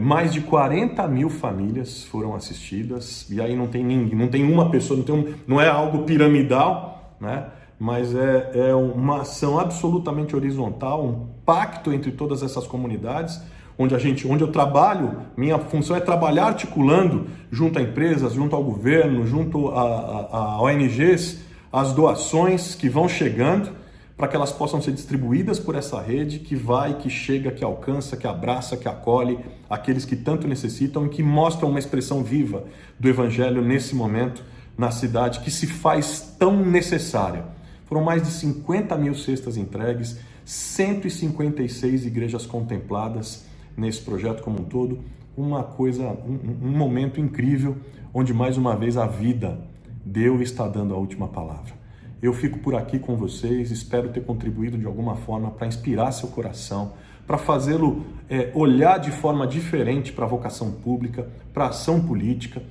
mais de 40 mil famílias foram assistidas, e aí não tem uma pessoa, não é algo piramidal, né? Mas é uma ação absolutamente horizontal, um pacto entre todas essas comunidades, onde eu trabalho, minha função é trabalhar articulando junto a empresas, junto ao governo, junto a ONGs, as doações que vão chegando, para que elas possam ser distribuídas por essa rede que vai, que chega, que alcança, que abraça, que acolhe aqueles que tanto necessitam e que mostram uma expressão viva do Evangelho nesse momento na cidade que se faz tão necessária. Foram mais de 50 mil cestas entregues, 156 igrejas contempladas nesse projeto como um todo, uma coisa, um momento incrível, onde mais uma vez a vida deu e está dando a última palavra. Eu fico por aqui com vocês, espero ter contribuído de alguma forma para inspirar seu coração, para fazê-lo olhar de forma diferente para a vocação pública, para a ação política,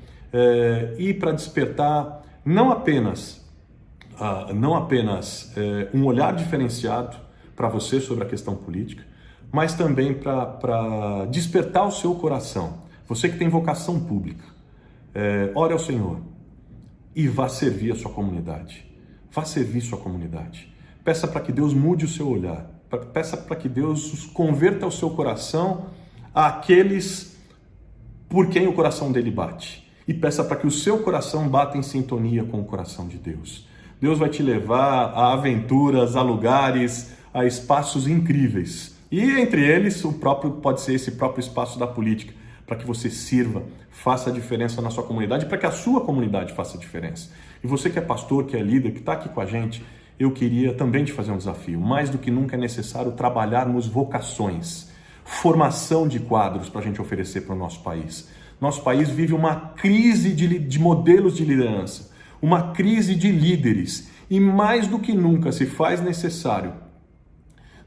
e para despertar não apenas um olhar diferenciado para você sobre a questão política, mas também para despertar o seu coração. Você que tem vocação pública, ore ao Senhor e vá servir a sua comunidade. Vá servir sua comunidade. Peça para que Deus mude o seu olhar. Peça para que Deus converta o seu coração àqueles por quem o coração dele bate. E peça para que o seu coração bata em sintonia com o coração de Deus. Deus vai te levar a aventuras, a lugares, a espaços incríveis. E entre eles, pode ser esse próprio espaço da política, para que você sirva, faça a diferença na sua comunidade, para que a sua comunidade faça a diferença. E você que é pastor, que é líder, que está aqui com a gente, eu queria também te fazer um desafio. Mais do que nunca é necessário trabalharmos vocações, formação de quadros para a gente oferecer para o nosso país. Nosso país vive uma crise de modelos de liderança, uma crise de líderes, e mais do que nunca se faz necessário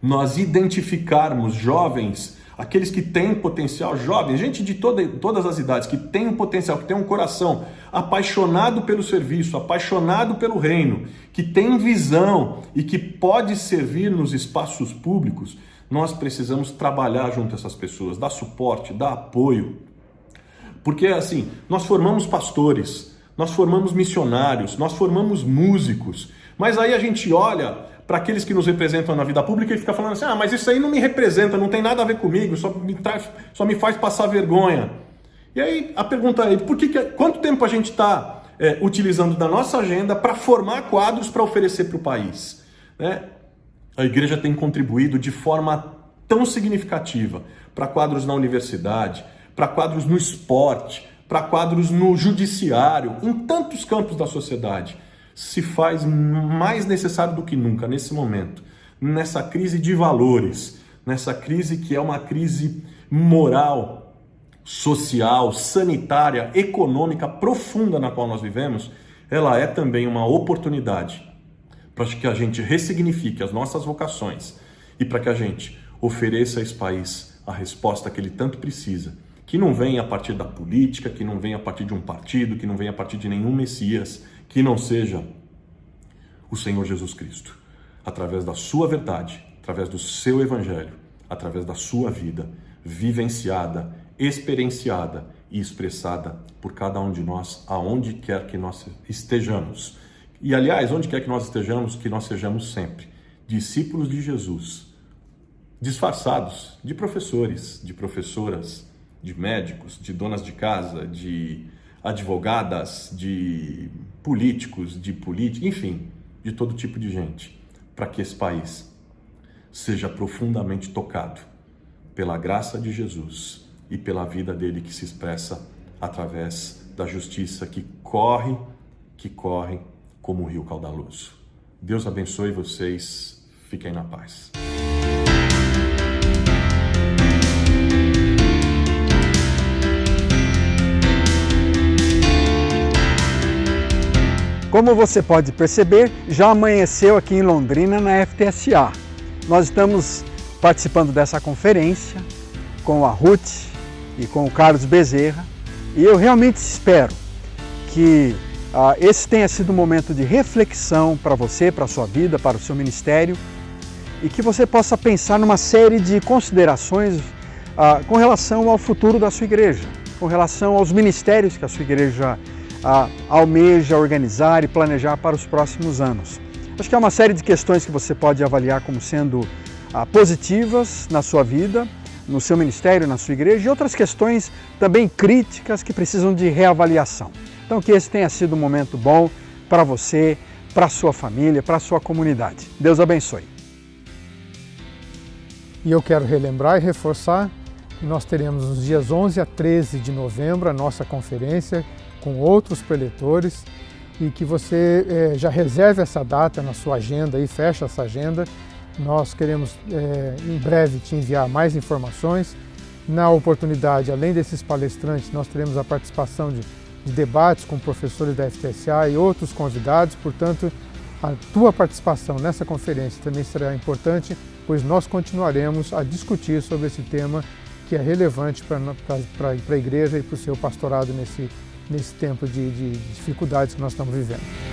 nós identificarmos jovens, aqueles que têm potencial, jovens, gente de todas as idades, que têm um potencial, que têm um coração apaixonado pelo serviço, apaixonado pelo reino, que tem visão e que pode servir nos espaços públicos. Nós precisamos trabalhar junto a essas pessoas, dar suporte, dar apoio. Porque assim, nós formamos pastores, nós formamos missionários, nós formamos músicos, mas aí a gente olha para aqueles que nos representam na vida pública e fica falando assim, mas isso aí não me representa, não tem nada a ver comigo, só me faz passar vergonha. E aí a pergunta é, quanto tempo a gente está utilizando da nossa agenda para formar quadros para oferecer para o país? Né? A igreja tem contribuído de forma tão significativa para quadros na universidade, para quadros no esporte, para quadros no judiciário, em tantos campos da sociedade. Se faz mais necessário do que nunca nesse momento, nessa crise de valores, nessa crise que é uma crise moral, social, sanitária, econômica profunda na qual nós vivemos. Ela é também uma oportunidade para que a gente ressignifique as nossas vocações e para que a gente ofereça a esse país a resposta que ele tanto precisa, que não vem a partir da política, que não vem a partir de um partido, que não vem a partir de nenhum Messias, que não seja o Senhor Jesus Cristo, através da sua verdade, através do seu evangelho, através da sua vida, vivenciada, experienciada e expressada por cada um de nós, aonde quer que nós estejamos. E aliás, onde quer que nós estejamos, que nós sejamos sempre discípulos de Jesus, disfarçados de professores, de professoras, de médicos, de donas de casa, de advogadas, de políticos, enfim, de todo tipo de gente, para que esse país seja profundamente tocado pela graça de Jesus e pela vida dele que se expressa através da justiça que corre como um rio caudaloso. Deus abençoe vocês, fiquem na paz. Como você pode perceber, já amanheceu aqui em Londrina na FTSA. Nós estamos participando dessa conferência com a Ruth e com o Carlos Bezerra e eu realmente espero que esse tenha sido um momento de reflexão para você, para a sua vida, para o seu ministério e que você possa pensar numa série de considerações com relação ao futuro da sua igreja, com relação aos ministérios que a sua igreja almeja organizar e planejar para os próximos anos. Acho que é uma série de questões que você pode avaliar como sendo positivas na sua vida, no seu ministério, na sua igreja, e outras questões também críticas que precisam de reavaliação. Então que esse tenha sido um momento bom para você, para a sua família, para a sua comunidade. Deus abençoe. E eu quero relembrar e reforçar que nós teremos nos dias 11 a 13 de novembro a nossa conferência com outros preletores e que você já reserve essa data na sua agenda e feche essa agenda. Nós queremos em breve te enviar mais informações Na oportunidade, além desses palestrantes, nós teremos a participação de debates com professores da FTSA e outros convidados, portanto, a tua participação nessa conferência também será importante, pois nós continuaremos a discutir sobre esse tema que é relevante para a igreja e para o seu pastorado nesse tempo de dificuldades que nós estamos vivendo.